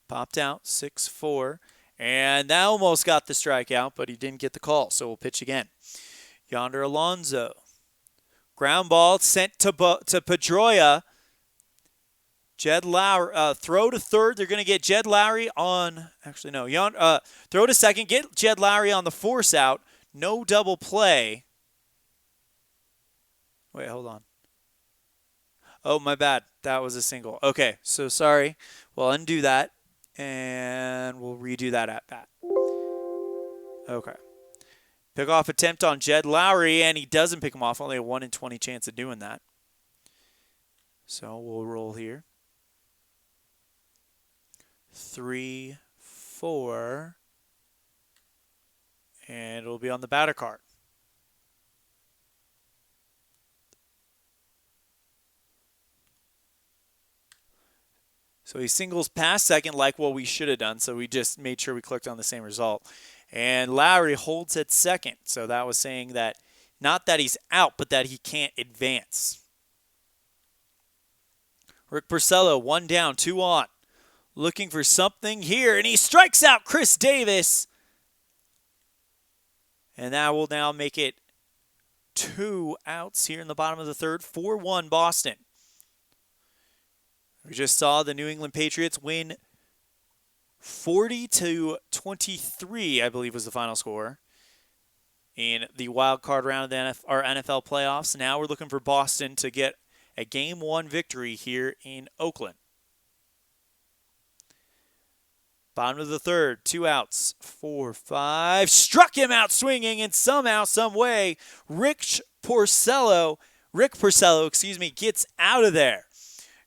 Speaker 1: Popped out, 6-4. And that almost got the strikeout, but he didn't get the call, so we'll pitch again. Yonder Alonso. Ground ball sent to Pedroia. Jed Lowrie, throw to third. They're going to get Jed Lowrie on, actually no, throw to second, get Jed Lowrie on the force out. No double play. Wait, hold on. Oh, my bad. That was a single. Okay, so sorry. We'll undo that, and we'll redo that at bat. Okay. Pickoff attempt on Jed Lowrie, and he doesn't pick him off. Only a 1 in 20 chance of doing that. So we'll roll here. 3, 4, and it'll be on the batter card. So he singles past second like what we should have done, so we just made sure we clicked on the same result. And Lowrie holds at second, so that was saying that not that he's out, but that he can't advance. Rick Porcello, 1 down, 2 on. Looking for something here, and he strikes out Chris Davis. And that will now make it 2 outs here in the bottom of the third. 4-1 Boston. We just saw the New England Patriots win 40-23, I believe was the final score, in the wild card round of the NFL playoffs. Now we're looking for Boston to get a Game 1 victory here in Oakland. Bottom of the third, 2 outs, 4, 5. Struck him out swinging, and somehow, some way, Rick Porcello, gets out of there.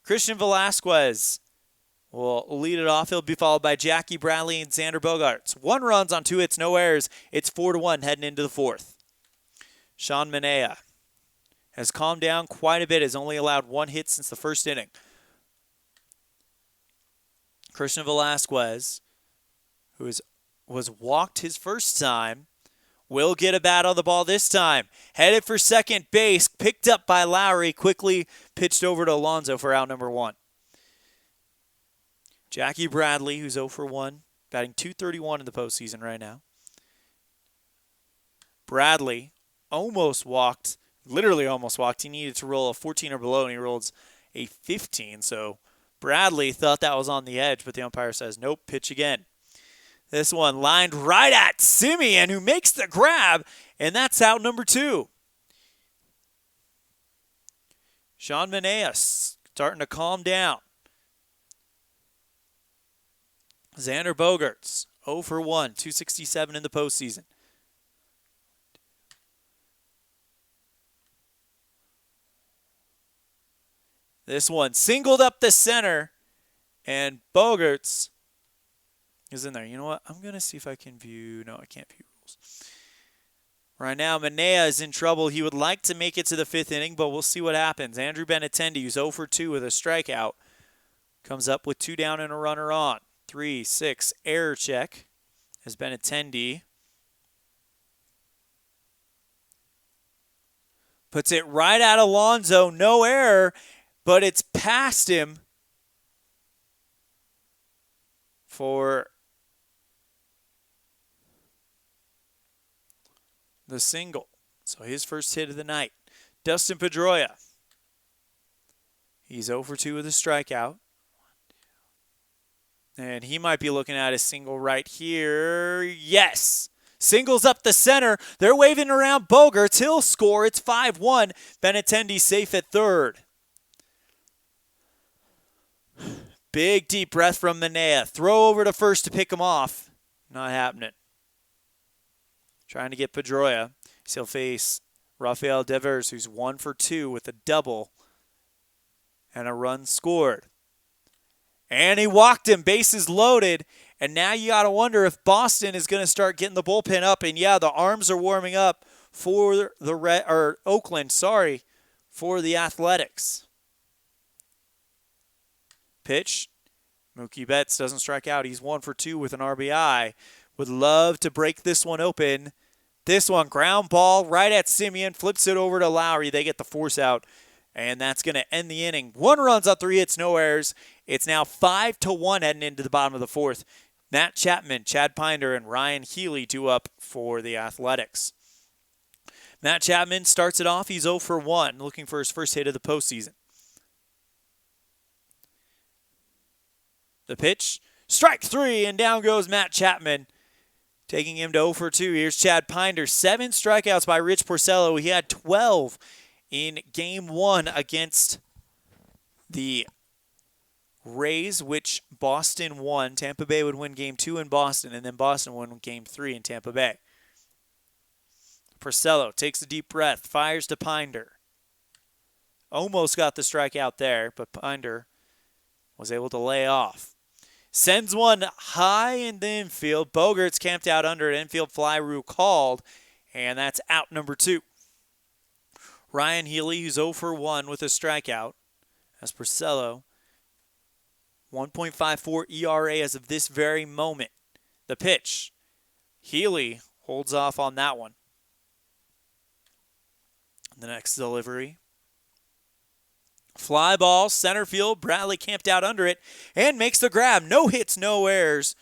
Speaker 1: Christian Velasquez will lead it off. He'll be followed by Jackie Bradley and Xander Bogaerts. 1 runs on 2 hits, no errors. It's 4-1 heading into the fourth. Sean Manaea has calmed down quite a bit, has only allowed 1 hit since the first inning. Christian Velasquez, who was walked his first time, will get a bat on the ball this time. Headed for second base, picked up by Lowrie, quickly pitched over to Alonso for out number 1. Jackie Bradley, who's 0 for 1, batting .231 in the postseason right now. Bradley literally almost walked. He needed to roll a 14 or below, and he rolled a 15. So Bradley thought that was on the edge, but the umpire says, nope, pitch again. This one lined right at Semien, who makes the grab, and that's out number 2. Sean Manaea starting to calm down. Xander Bogaerts, 0 for 1, 267 in the postseason. This one singled up the center, and Bogaerts is in there. You know what? I'm going to see if I can view. No, I can't view rules. Right now, Manaea is in trouble. He would like to make it to the 5th inning, but we'll see what happens. Andrew Benintendi, who's 0 for 2 with a strikeout, comes up with 2 down and a runner on. 3-6 error check as Benintendi puts it right at Alonso. No error, but it's past him for the single. So his first hit of the night. Dustin Pedroia. He's 0 for 2 with a strikeout. And he might be looking at a single right here. Yes. Singles up the center. They're waving around Bogaerts. He'll score. It's 5-1. Benintendi safe at third. Big deep breath from Manaea. Throw over to first to pick him off. Not happening. Trying to get Pedroia. He'll face Rafael Devers, who's 1 for 2 with a double and a run scored. And he walked him, bases loaded. And now you got to wonder if Boston is going to start getting the bullpen up. And yeah, the arms are warming up for the Oakland, for the Athletics. Pitch. Mookie Betts doesn't strike out. He's 1 for 2 with an RBI. Would love to break this one open. This one, ground ball right at Simeon. Flips it over to Lowry. They get the force out. And that's going to end the inning. 1 runs on 3 hits, no errors. It's now 5-1 heading into the bottom of the 4th. Matt Chapman, Chad Pinder, and Ryan Healy due up for the Athletics. Matt Chapman starts it off. He's 0 for 1, looking for his first hit of the postseason. The pitch, strike 3, and down goes Matt Chapman, taking him to 0 for 2. Here's Chad Pinder. 7 strikeouts by Rich Porcello. He had 12 in Game 1 against the Rays, which Boston won. Tampa Bay would win Game 2 in Boston, and then Boston won Game 3 in Tampa Bay. Porcello takes a deep breath, fires to Pinder. Almost got the strikeout there, but Pinder was able to lay off. Sends one high in the infield. Bogaerts camped out under it. Infield fly rule called, and that's out number 2. Ryan Healy, who's 0 for 1 with a strikeout. As Porcello, 1.54 ERA as of this very moment. The pitch. Healy holds off on that one. The next delivery. Fly ball, center field. Bradley camped out under it and makes the grab. No hits, no errors.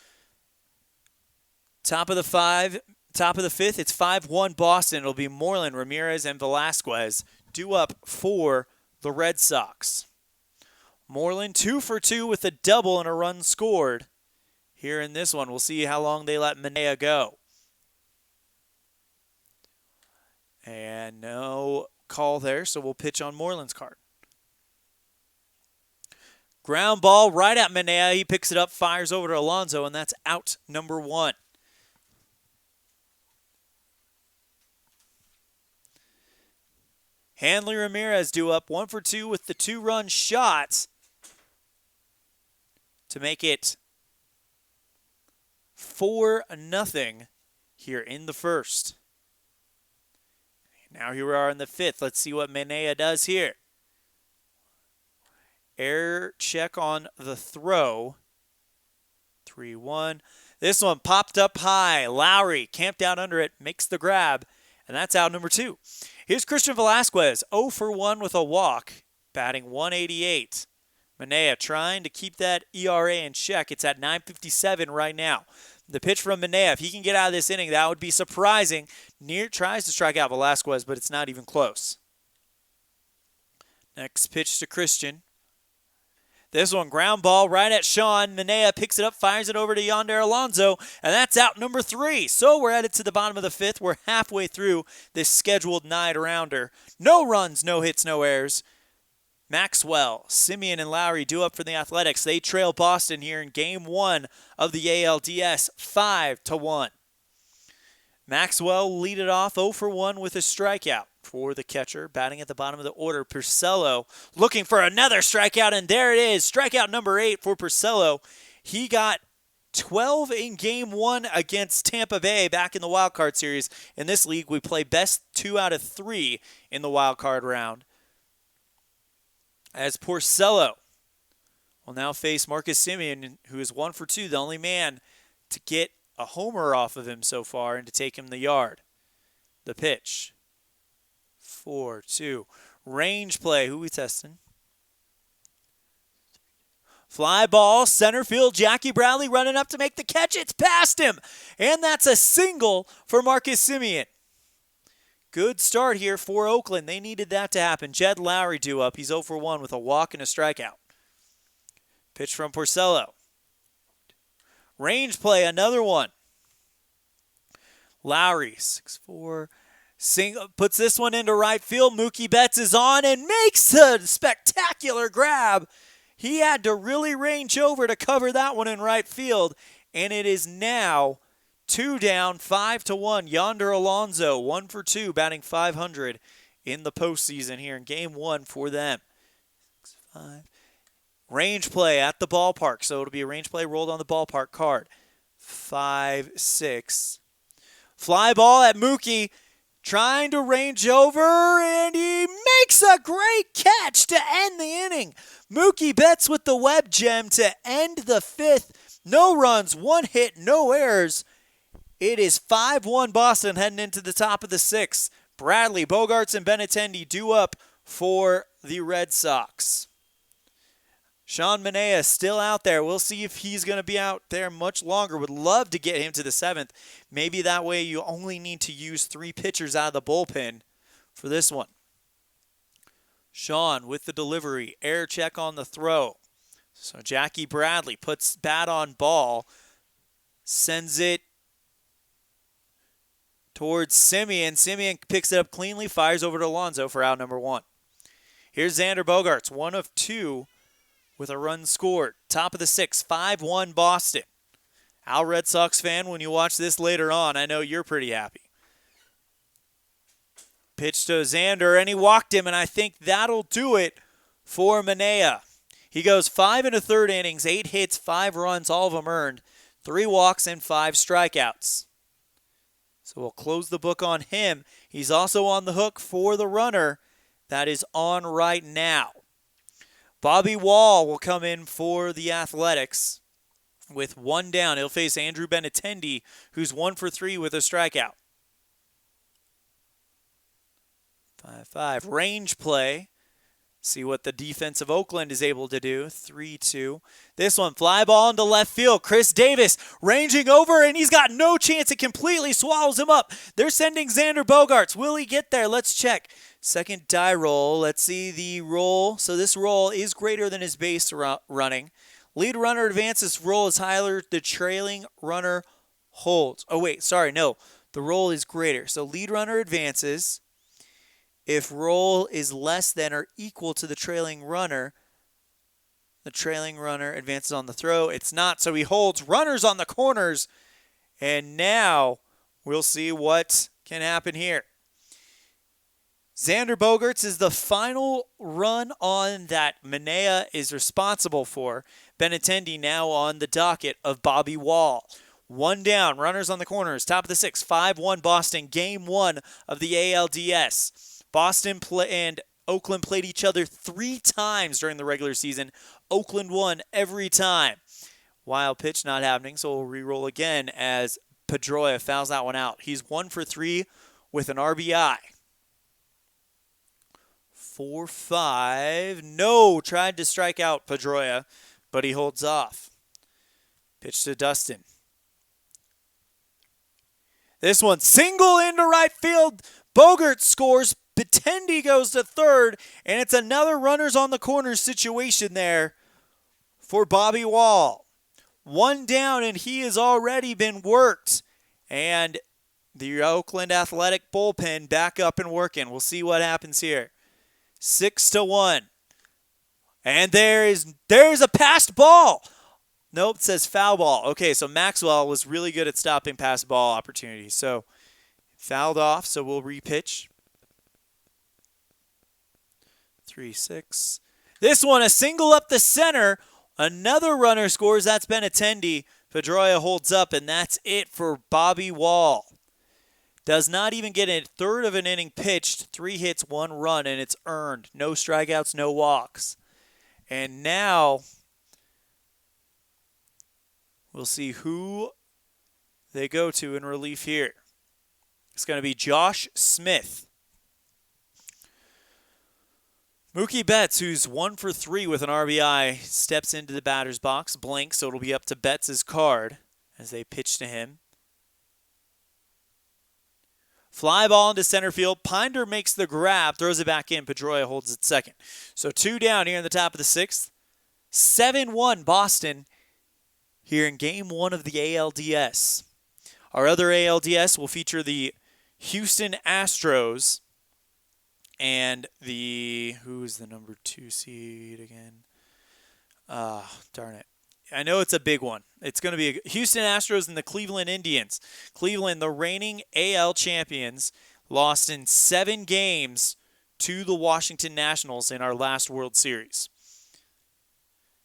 Speaker 1: Top of the 5th, it's 5-1 Boston. It'll be Moreland, Ramirez, and Velasquez due up for the Red Sox. Moreland 2 for 2 with a double and a run scored. Here in this one, we'll see how long they let Manaea go. And no call there, so we'll pitch on Moreland's card. Ground ball right at Manaea. He picks it up, fires over to Alonso, and that's out number 1. Hanley Ramirez due up 1 for 2 with the 2-run shot to make it 4-0 here in the 1st. Now here we are in the 5th. Let's see what Manaea does here. Error check on the throw. 3-1. This one popped up high. Lowry camped out under it, makes the grab, and that's out number 2. Here's Christian Velasquez, 0 for 1 with a walk, batting .188. Manaea trying to keep that ERA in check. It's at .957 right now. The pitch from Manaea, if he can get out of this inning, that would be surprising. Tries to strike out Velasquez, but it's not even close. Next pitch to Christian. This one, ground ball right at Sean. Manaea picks it up, fires it over to Yonder Alonso, and that's out number 3. So we're headed to the bottom of the 5th. We're halfway through this scheduled 9-rounder. No runs, no hits, no errors. Maxwell, Simeon, and Lowry due up for the Athletics. They trail Boston here in Game 1 of the ALDS, 5-1. Maxwell lead it off 0 for 1 with a strikeout for the catcher. Batting at the bottom of the order, Porcello looking for another strikeout, and there it is. Strikeout number 8 for Porcello. He got 12 in Game 1 against Tampa Bay back in the Wild Card Series. In this league, we play best 2 out of 3 in the Wild Card round. As Porcello will now face Marcus Semien, who is 1 for 2, the only man to get a homer off of him so far and to take him the yard. The pitch. 4-2. Range play. Who we testing? Fly ball, center field. Jackie Bradley running up to make the catch. It's past him. And that's a single for Marcus Semien. Good start here for Oakland. They needed that to happen. Jed Lowry due up. He's 0 for 1 with a walk and a strikeout. Pitch from Porcello. Range play, another one. Lowry, 6-4. Puts this one into right field. Mookie Betts is on and makes a spectacular grab. He had to really range over to cover that one in right field. And it is now 2 down, 5-1. Yonder Alonso, 1 for 2, batting .500 in the postseason here in Game 1 for them. 6-5. Range play at the ballpark. So it'll be a range play rolled on the ballpark card. 5-6. Fly ball at Mookie. Trying to range over, and he makes a great catch to end the inning. Mookie Betts with the web gem to end the 5th. No runs, 1 hit, no errors. It is 5-1 Boston heading into the top of the 6th. Bradley, Bogaerts, and Benintendi due up for the Red Sox. Sean Manaea still out there. We'll see if he's going to be out there much longer. Would love to get him to the 7th. Maybe that way you only need to use 3 pitchers out of the bullpen for this one. Sean with the delivery. Air check on the throw. So Jackie Bradley puts bat on ball. Sends it towards Semien. Semien picks it up cleanly. Fires over to Alonso for out number 1. Here's Xander Bogaerts. 1 of 2. With a run scored. Top of the 6th, 5-1 Boston. Al Red Sox fan, when you watch this later on, I know you're pretty happy. Pitch to Xander, and he walked him, and I think that'll do it for Manaea. He goes 5 1/3 innings, 8 hits, 5 runs, all of them earned, 3 walks, and 5 strikeouts. So we'll close the book on him. He's also on the hook for the runner that is on right now. Bobby Wall will come in for the Athletics with 1 down. He'll face Andrew Benintendi, who's 1 for 3 with a strikeout. 5-5. Range play. See what the defense of Oakland is able to do. 3-2. This one, fly ball into left field. Chris Davis ranging over, and he's got no chance. It completely swallows him up. They're sending Xander Bogaerts. Will he get there? Let's check. Second die roll. Let's see the roll. So this roll is greater than his base running. Lead runner advances. Roll is higher. The trailing runner holds. Oh, wait. Sorry. No. The roll is greater. So lead runner advances. If roll is less than or equal to the trailing runner advances on the throw. It's not. So he holds. Runners on the corners. And now we'll see what can happen here. Xander Bogaerts is the final run on that Manaea is responsible for. Benintendi now on the docket of Bobby Wall. 1 down, runners on the corners, top of the 6th, 5-1 Boston, Game 1 of the ALDS. Boston and Oakland played each other 3 times during the regular season. Oakland won every time. Wild pitch not happening, so we'll re-roll again as Pedroia fouls that one out. He's 1 for 3 with an RBI. 4-5. No, tried to strike out Pedroia, but he holds off. Pitch to Dustin. This one, single into right field. Bogaerts scores. Benintendi goes to third, and it's another runners on the corner situation there for Bobby Wall. 1 down, and he has already been worked. And the Oakland Athletic bullpen back up and working. We'll see what happens here. 6-1. And there's a passed ball. Nope, it says foul ball. Okay, so Maxwell was really good at stopping pass ball opportunities. So fouled off, so we'll repitch. 3-6. This one, a single up the center. Another runner scores. That's Benintendi. Pedroia holds up, and that's it for Bobby Wall. Does not even get a third of an inning pitched. 3 hits, 1 run, and it's earned. No strikeouts, no walks. And now we'll see who they go to in relief here. It's going to be Josh Smith. Mookie Betts, who's 1 for 3 with an RBI, steps into the batter's box, blinks, so it'll be up to Betts' card as they pitch to him. Fly ball into center field. Pinder makes the grab, throws it back in. Pedroia holds it second. So 2 down here in the top of the 6th. 7-1 Boston here in Game 1 of the ALDS. Our other ALDS will feature the Houston Astros and who's the number 2 seed again? Darn it. I know it's a big one. It's going to be Houston Astros and the Cleveland Indians. Cleveland, the reigning AL champions, lost in 7 games to the Washington Nationals in our last World Series.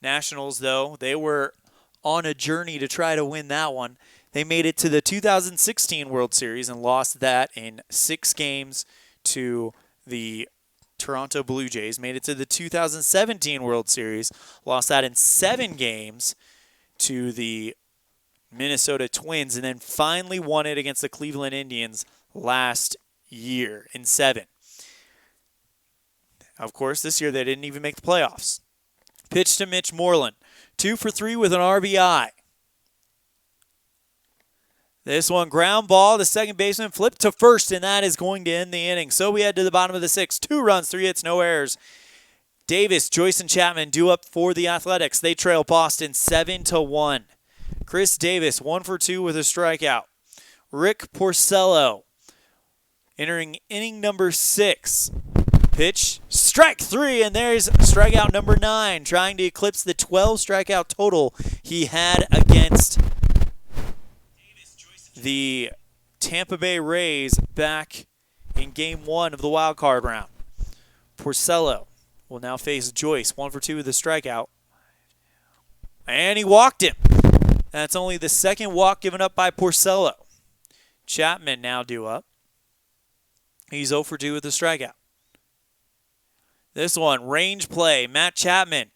Speaker 1: Nationals, though, they were on a journey to try to win that one. They made it to the 2016 World Series and lost that in 6 games to the Toronto Blue Jays. Made it to the 2017 World Series, lost that in 7 games to the Minnesota Twins, and then finally won it against the Cleveland Indians last year in 7. Of course, this year they didn't even make the playoffs. Pitch to Mitch Moreland. 2 for 3 with an RBI. This one, ground ball. The second baseman flipped to first, and that is going to end the inning. So we head to the bottom of the 6th. 2 runs, 3 hits, no errors. Davis, Joyce, and Chapman due up for the Athletics. They trail Boston 7-1. Chris Davis, 1 for 2 with a strikeout. Rick Porcello entering inning number 6. Pitch, strike 3, and there's strikeout number 9, trying to eclipse the 12 strikeout total he had against the Tampa Bay Rays back in Game 1 of the wild card round. Porcello will now face Joyce, 1 for 2 with a strikeout. And he walked him. That's only the second walk given up by Porcello. Chapman now due up. He's 0 for 2 with a strikeout. This one, range play, Matt Chapman.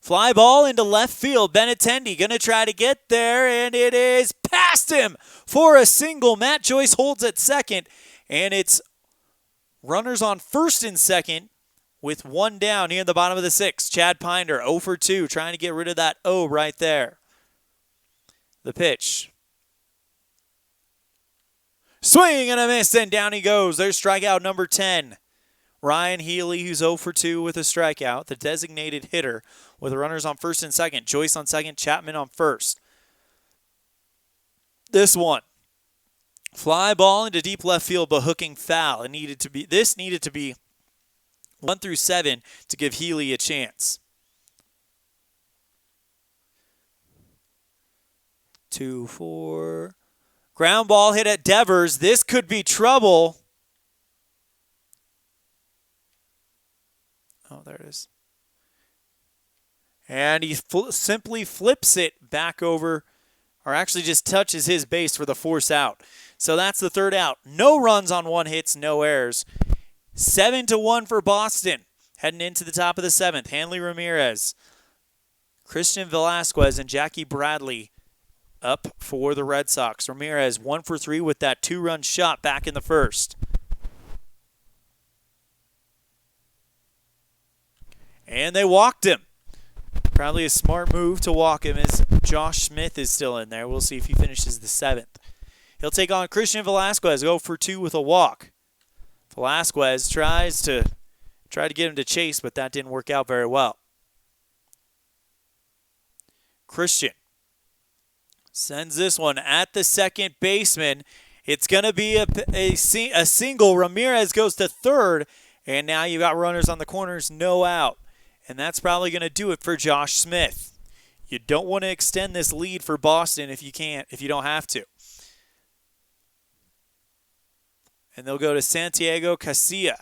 Speaker 1: Fly ball into left field. Benintendi going to try to get there, and it is past him for a single. Matt Joyce holds at second, and it's runners on first and second with 1 down here in the bottom of the 6th. Chad Pinder, 0 for 2, trying to get rid of that O right there. The pitch. Swing and a miss, and down he goes. There's strikeout number 10. Ryan Healy, who's 0 for 2 with a strikeout, the designated hitter, with runners on first and second. Joyce on second, Chapman on first. This one, fly ball into deep left field, but hooking foul. This needed to be 1 through 7 to give Healy a chance. 2-4. Ground ball hit at Devers. This could be trouble. Oh, there it is. And he simply flips it back over, or actually just touches his base for the force out. So that's the 3rd out. No runs on 1 hits, no errors. 7-1 for Boston. Heading into the top of the 7th. Hanley Ramirez, Christian Velasquez, and Jackie Bradley up for the Red Sox. Ramirez 1 for 3 with that 2-run shot back in the 1st. And they walked him. Probably a smart move to walk him as Josh Smith is still in there. We'll see if he finishes the 7th. He'll take on Christian Velasquez, 0 for 2 with a walk. Velasquez tried to get him to chase, but that didn't work out very well. Christian sends this one at the second baseman. It's going to be a single. Ramirez goes to third, and now you got runners on the corners, no out. And that's probably going to do it for Josh Smith. You don't want to extend this lead for Boston if you don't have to. And they'll go to Santiago Casilla.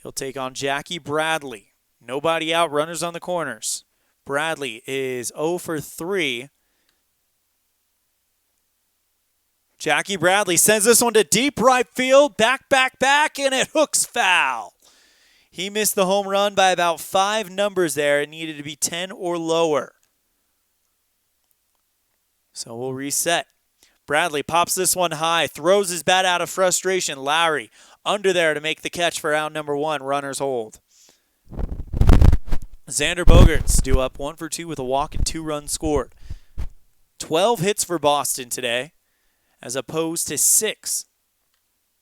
Speaker 1: He'll take on Jackie Bradley. Nobody out, runners on the corners. Bradley is 0 for 3. Jackie Bradley sends this one to deep right field. Back, and it hooks foul. He missed the home run by about 5 numbers there. It needed to be 10 or lower. So we'll reset. Bradley pops this one high, throws his bat out of frustration. Lowry under there to make the catch for out number 1. Runners hold. Xander Bogaerts due up 1 for 2 with a walk and 2 runs scored. 12 hits for Boston today, as opposed to 6.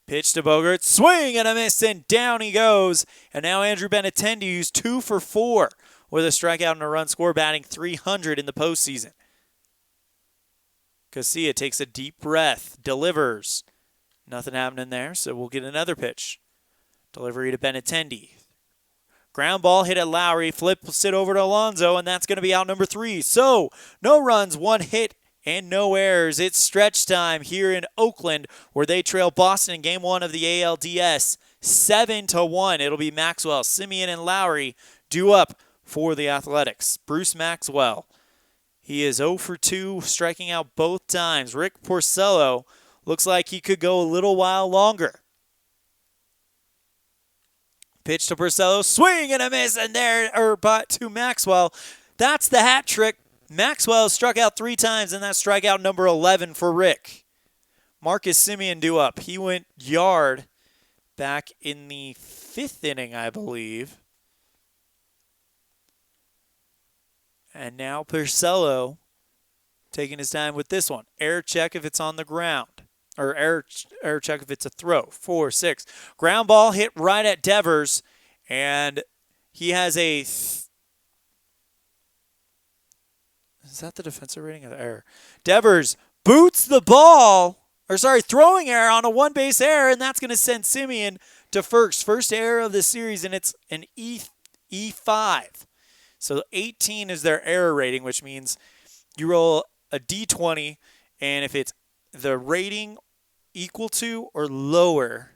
Speaker 1: Pitch to Bogaerts, swing and a miss, and down he goes. And now Andrew Benintendi, who's 2 for 4 with a strikeout and a run score, batting .300 in the postseason. Casilla takes a deep breath, delivers. Nothing happening there, so we'll get another pitch. Delivery to Benintendi. Ground ball hit at Lowry, flips it over to Alonso, and that's going to be out number 3. So, no runs, 1 hit, and no errors. It's stretch time here in Oakland, where they trail Boston in Game 1 of the ALDS 7-1. It'll be Maxwell, Semien, and Lowry due up for the Athletics. Bruce Maxwell, he is 0 for 2, striking out both times. Rick Porcello looks like he could go a little while longer. Pitch to Porcello, swing and a miss, and but to Maxwell. That's the hat trick. Maxwell struck out 3 times, and that's strikeout number 11 for Rick. Marcus Semien due up. He went yard back in the 5th inning, I believe. And now Porcello taking his time with this one. Air check if it's on the ground. Or air check if it's a throw. 4-6. Ground ball hit right at Devers. And he has a... Is that the defensive rating of the error? Devers boots the ball. Throwing error on a one-base error. And that's going to send Semien to first. First error of the series. And it's an E5. So 18 is their error rating, which means you roll a D20, and if it's the rating equal to or lower,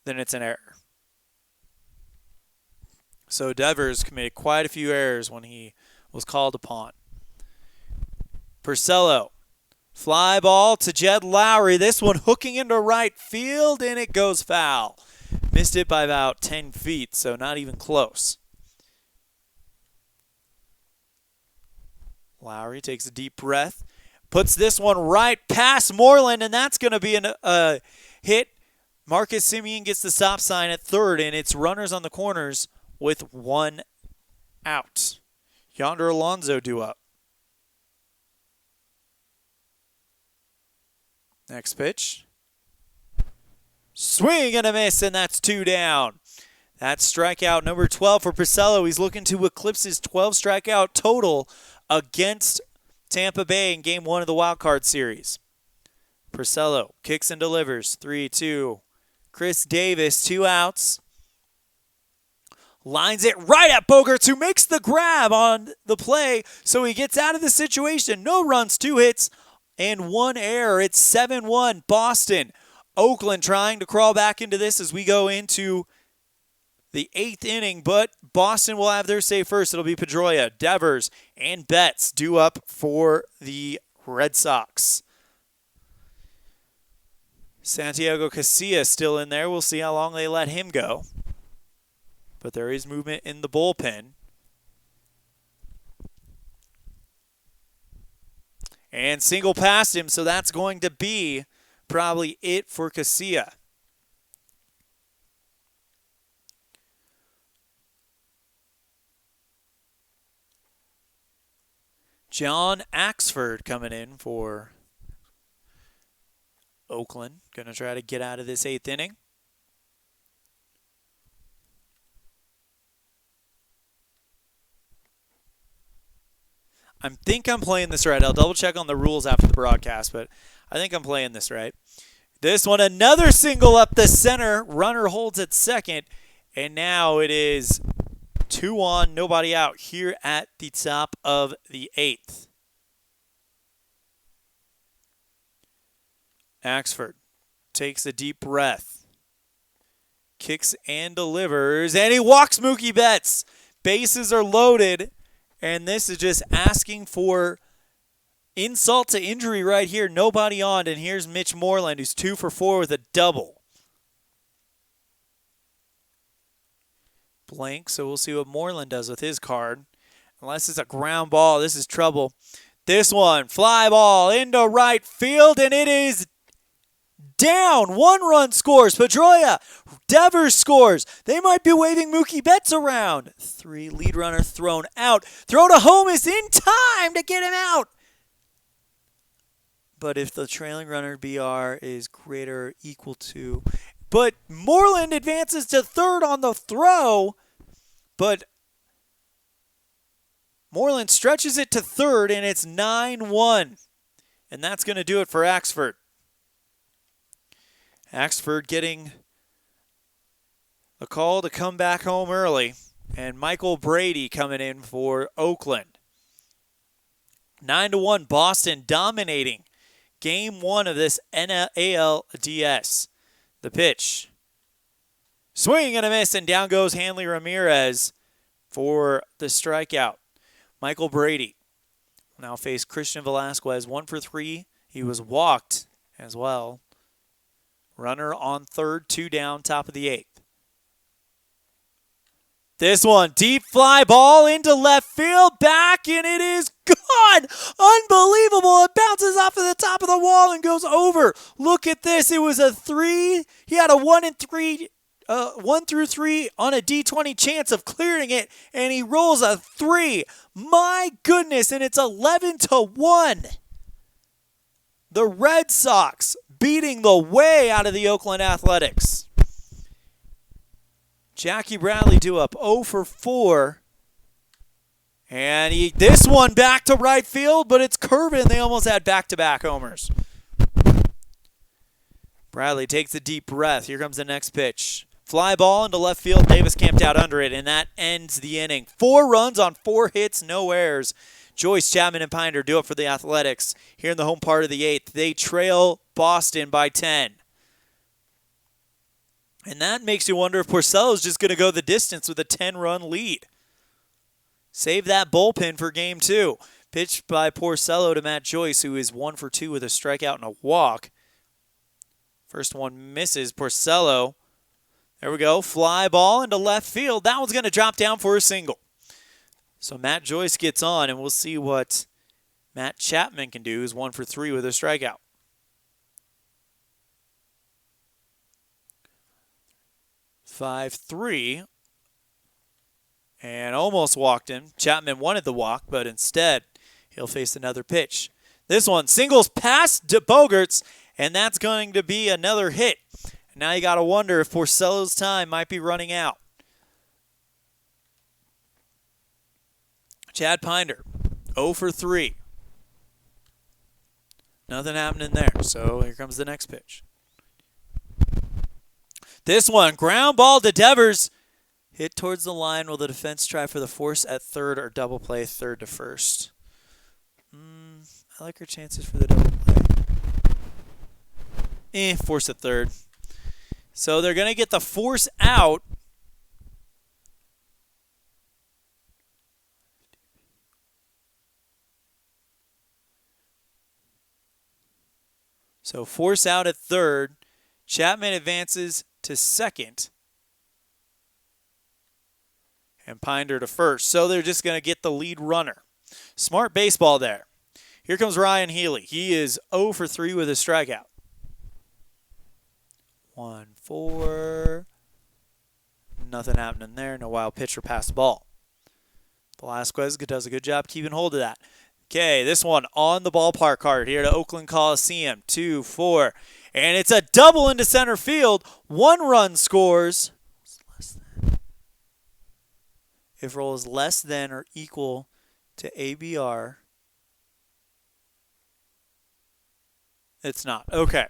Speaker 1: then it's an error. So Devers committed quite a few errors when he was called upon. Porcello, fly ball to Jed Lowry. This one hooking into right field, and it goes foul. Missed it by about 10 feet, so not even close. Lowry takes a deep breath, puts this one right past Moreland, and that's going to be a hit. Marcus Semien gets the stop sign at third, and it's runners on the corners with 1 out. Yonder Alonso due up. Next pitch. Swing and a miss, and that's 2 down. That's strikeout number 12 for Porcello. He's looking to eclipse his 12 strikeout total against Tampa Bay in Game 1 of the Wild Card Series. Porcello kicks and delivers. 3-2. Chris Davis, 2 outs. Lines it right at Bogaerts, who makes the grab on the play, so he gets out of the situation. No runs, 2 hits, and 1 error. It's 7-1 Boston. Oakland trying to crawl back into this as we go into the 8th inning, but Boston will have their say first. It'll be Pedroia, Devers, and Betts due up for the Red Sox. Santiago Casilla still in there. We'll see how long they let him go. But there is movement in the bullpen. And single past him, so that's going to be probably it for Casilla. John Axford coming in for Oakland. Going to try to get out of this 8th inning. I think I'm playing this right. I'll double check on the rules after the broadcast, but I think I'm playing this right. This one, another single up the center. Runner holds at second, and now it is 2 on, nobody out here at the top of the 8th. Axford takes a deep breath. Kicks and delivers, and he walks Mookie Betts. Bases are loaded, and this is just asking for insult to injury right here. Nobody on, and here's Mitch Moreland, who's 2 for 4 with a double. Blank, so we'll see what Moreland does with his card. Unless it's a ground ball, this is trouble. This one, fly ball into right field, and it is down. 1 run scores. Pedroia. Devers scores. They might be waving Mookie Betts around. 3 lead runner thrown out. Throw to home is in time to get him out. But if the trailing runner BR is greater or equal to... But Moreland advances to third on the throw. But Moreland stretches it to third, and it's 9-1. And that's going to do it for Axford. Axford getting a call to come back home early. And Michael Brady coming in for Oakland. 9-1, Boston dominating Game 1 of this NLDS. The pitch. Swing and a miss, and down goes Hanley Ramirez for the strikeout. Michael Brady will now face Christian Velasquez. 1 for 3. He was walked as well. Runner on third, 2 down, top of the 8th. This one, deep fly ball into left field, back, and it is gone. Unbelievable. It bounces off of the top of the wall and goes over. Look at this. It was a 3. He had a 1 through 3 on a D20 chance of clearing it, and he rolls a 3. My goodness, and it's 11-1. The Red Sox beating the way out of the Oakland Athletics. Jackie Bradley due up 0 for 4. And this one back to right field, but it's curving. They almost had back-to-back homers. Bradley takes a deep breath. Here comes the next pitch. Fly ball into left field. Davis camped out under it, and that ends the inning. 4 runs on 4 hits, no errors. Joyce, Chapman, and Pinder do it for the Athletics here in the home part of the 8th. They trail Boston by 10. And that makes you wonder if Porcello's just going to go the distance with a 10-run lead. Save that bullpen for Game 2. Pitched by Porcello to Matt Joyce, who is 1 for 2 with a strikeout and a walk. First one misses. Porcello. There we go. Fly ball into left field. That one's going to drop down for a single. So Matt Joyce gets on, and we'll see what Matt Chapman can do. He's 1 for 3 with a strikeout. 5-3. And almost walked him. Chapman wanted the walk, but instead he'll face another pitch. This one singles past to Bogaerts, and that's going to be another hit. Now you got to wonder if Porcello's time might be running out. Chad Pinder, 0 for 3. Nothing happening there, so here comes the next pitch. This one, ground ball to Devers. Hit towards the line. Will the defense try for the force at third or double play third to first? I like her chances for the double play. Force at third. So they're going to get the force out. So force out at third. Chapman advances to second. And Pinder to first. So they're just going to get the lead runner. Smart baseball there. Here comes Ryan Healy. He is 0 for 3 with a strikeout. 1-4. Nothing happening there. No wild pitch or pass the ball. Velasquez does a good job keeping hold of that. Okay, this one on the ballpark card here to Oakland Coliseum. 2-4. And it's a double into center field. 1 run scores. If roll is less than or equal to ABR, it's not. Okay.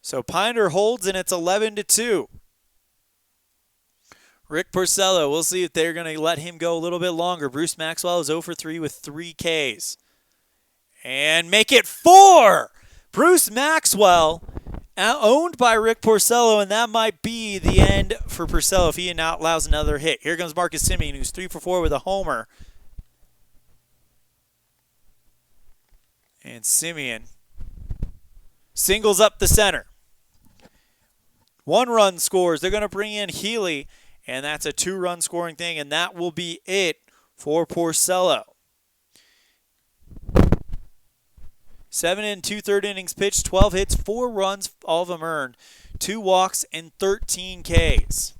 Speaker 1: So Pinder holds, and it's 11-2. Rick Porcello, we'll see if they're going to let him go a little bit longer. Bruce Maxwell is 0 for 3 with 3 Ks. And make it 4! Bruce Maxwell owned by Rick Porcello, and that might be the end for Porcello if he allows another hit. Here comes Marcus Semien, who's 3 for 4 with a homer. And Semien singles up the center. 1 run scores. They're going to bring in Healy, and that's a 2-run scoring thing, and that will be it for Porcello. 7 2/3 innings pitched, 12 hits, 4 runs, all of them earned, 2 walks, and 13 Ks.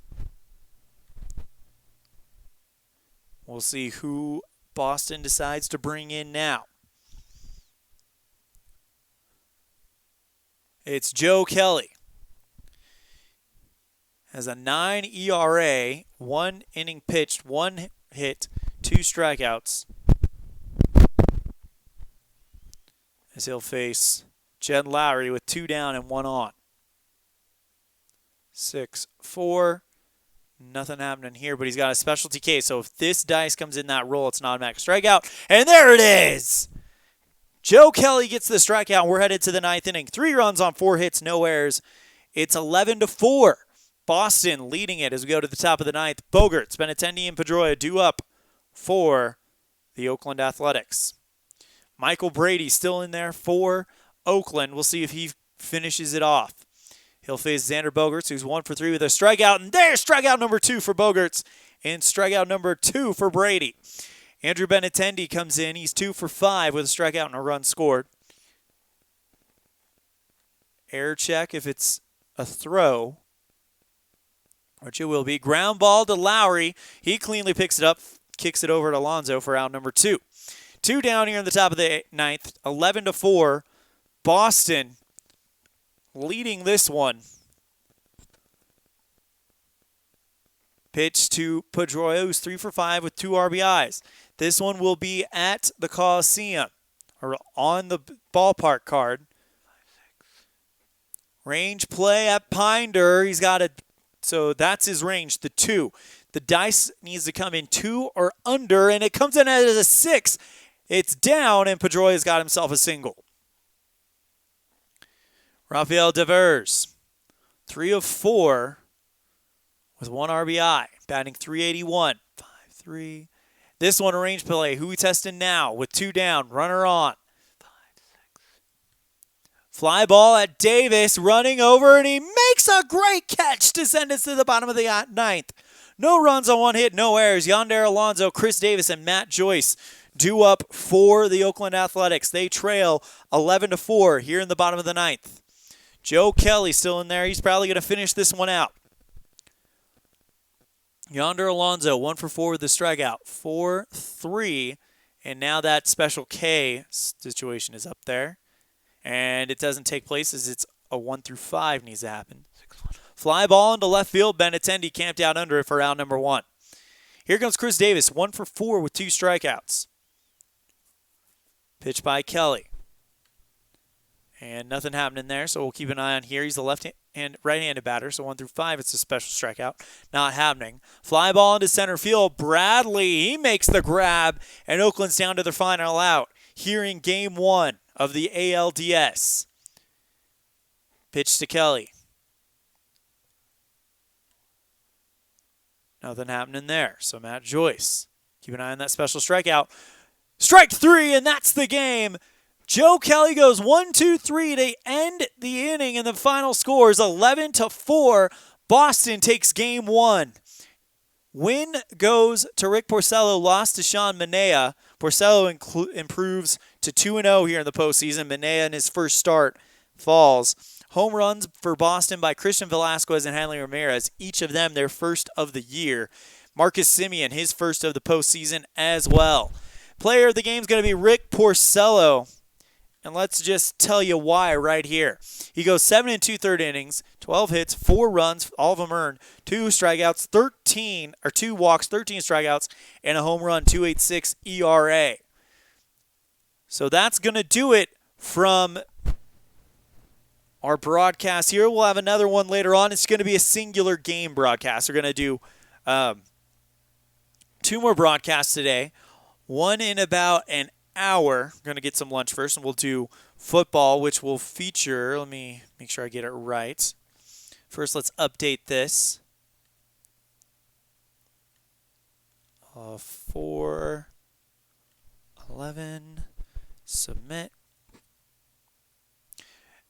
Speaker 1: We'll see who Boston decides to bring in now. It's Joe Kelly. Has a 9 ERA, 1 inning pitched, 1 hit, 2 strikeouts. As he'll face Jed Lowry with 2 down and 1 on. 6-4. Nothing happening here, but he's got a specialty case. So if this dice comes in that roll, it's an automatic strikeout. And there it is! Joe Kelly gets the strikeout. We're headed to the 9th inning. 3 runs on 4 hits, no errors. It's 11-4. Boston leading it as we go to the top of the 9th. Bogaerts, Benintendi, and Pedroia due up for the Oakland Athletics. Michael Brady still in there for Oakland. We'll see if he finishes it off. He'll face Xander Bogaerts, who's 1 for 3 with a strikeout. And there's strikeout number 2 for Bogaerts and strikeout number 2 for Brady. Andrew Benintendi comes in. He's 2 for 5 with a strikeout and a run scored. Air check if it's a throw, which it will be. Ground ball to Lowry. He cleanly picks it up, kicks it over to Alonso for out number 2. 2 down here in the top of the 9th, 11-4. Boston leading this one. Pitch to Pedroia, who's 3 for 5 with 2 RBIs. This one will be at the Coliseum, or on the ballpark card. Range play at Pinder. He's got so that's his range, the 2. The dice needs to come in 2 or under, and it comes in as a 6. It's down, and Pedroia's got himself a single. Rafael Devers, 3 of 4 with 1 RBI, batting .381. 5-3. This one, a range play. Who we testing now with 2 down, runner on. 5-6. Fly ball at Davis, running over, and he makes a great catch to send us to the bottom of the 9th. No runs on 1 hit, no errors. Yonder Alonso, Chris Davis, and Matt Joyce due up for the Oakland Athletics. They trail 11-4 here in the bottom of the 9th. Joe Kelly still in there. He's probably going to finish this one out. Yonder Alonso, 1 for 4 with the strikeout. 4-3. And now that special K situation is up there. And it doesn't take place as it's a 1 through 5 needs to happen. Fly ball into left field. Benintendi camped out under it for out number 1. Here comes Chris Davis, 1 for 4 with 2 strikeouts. Pitch by Kelly. And nothing happening there, so we'll keep an eye on here. He's the right-handed batter, so 1 through 5, it's a special strikeout. Not happening. Fly ball into center field. Bradley, he makes the grab, and Oakland's down to their final out here in Game 1 of the ALDS. Pitch to Kelly. Nothing happening there, so Matt Joyce. Keep an eye on that special strikeout. Strike 3, and that's the game. Joe Kelly goes 1-2-3 to end the inning, and the final score is 11-4. Boston takes Game 1. Win goes to Rick Porcello, lost to Sean Manaea. Porcello improves to 2-0 here in the postseason. Manaea in his first start falls. Home runs for Boston by Christian Velasquez and Hanley Ramirez, each of them their first of the year. Marcus Semien, his first of the postseason as well. Player of the game is going to be Rick Porcello. And let's just tell you why right here. He goes 7 2/3 innings, 12 hits, 4 runs, all of them earned, 2 strikeouts, 2 walks, 13 strikeouts, and a home run, 2.86 ERA. So that's going to do it from our broadcast here. We'll have another one later on. It's going to be a singular game broadcast. We're going to do 2 more broadcasts today. One in about an hour. We're going to get some lunch first, and we'll do football, which will feature, let me make sure I get it right. First, let's update this. 4-11, submit.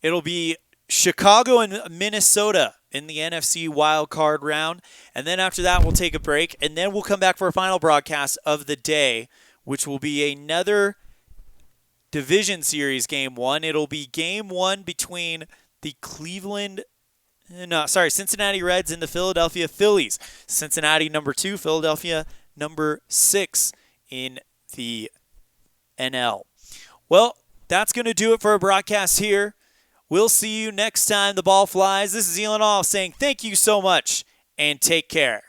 Speaker 1: It'll be Chicago and Minnesota in the NFC wild card round. And then after that, we'll take a break. And then we'll come back for a final broadcast of the day, which will be another Division Series Game 1. It'll be Game 1 between the Cincinnati Reds and the Philadelphia Phillies. Cincinnati number 2, Philadelphia number 6 in the NL. Well, that's going to do it for our broadcast here. We'll see you next time the ball flies. This is Elon All saying thank you so much and take care.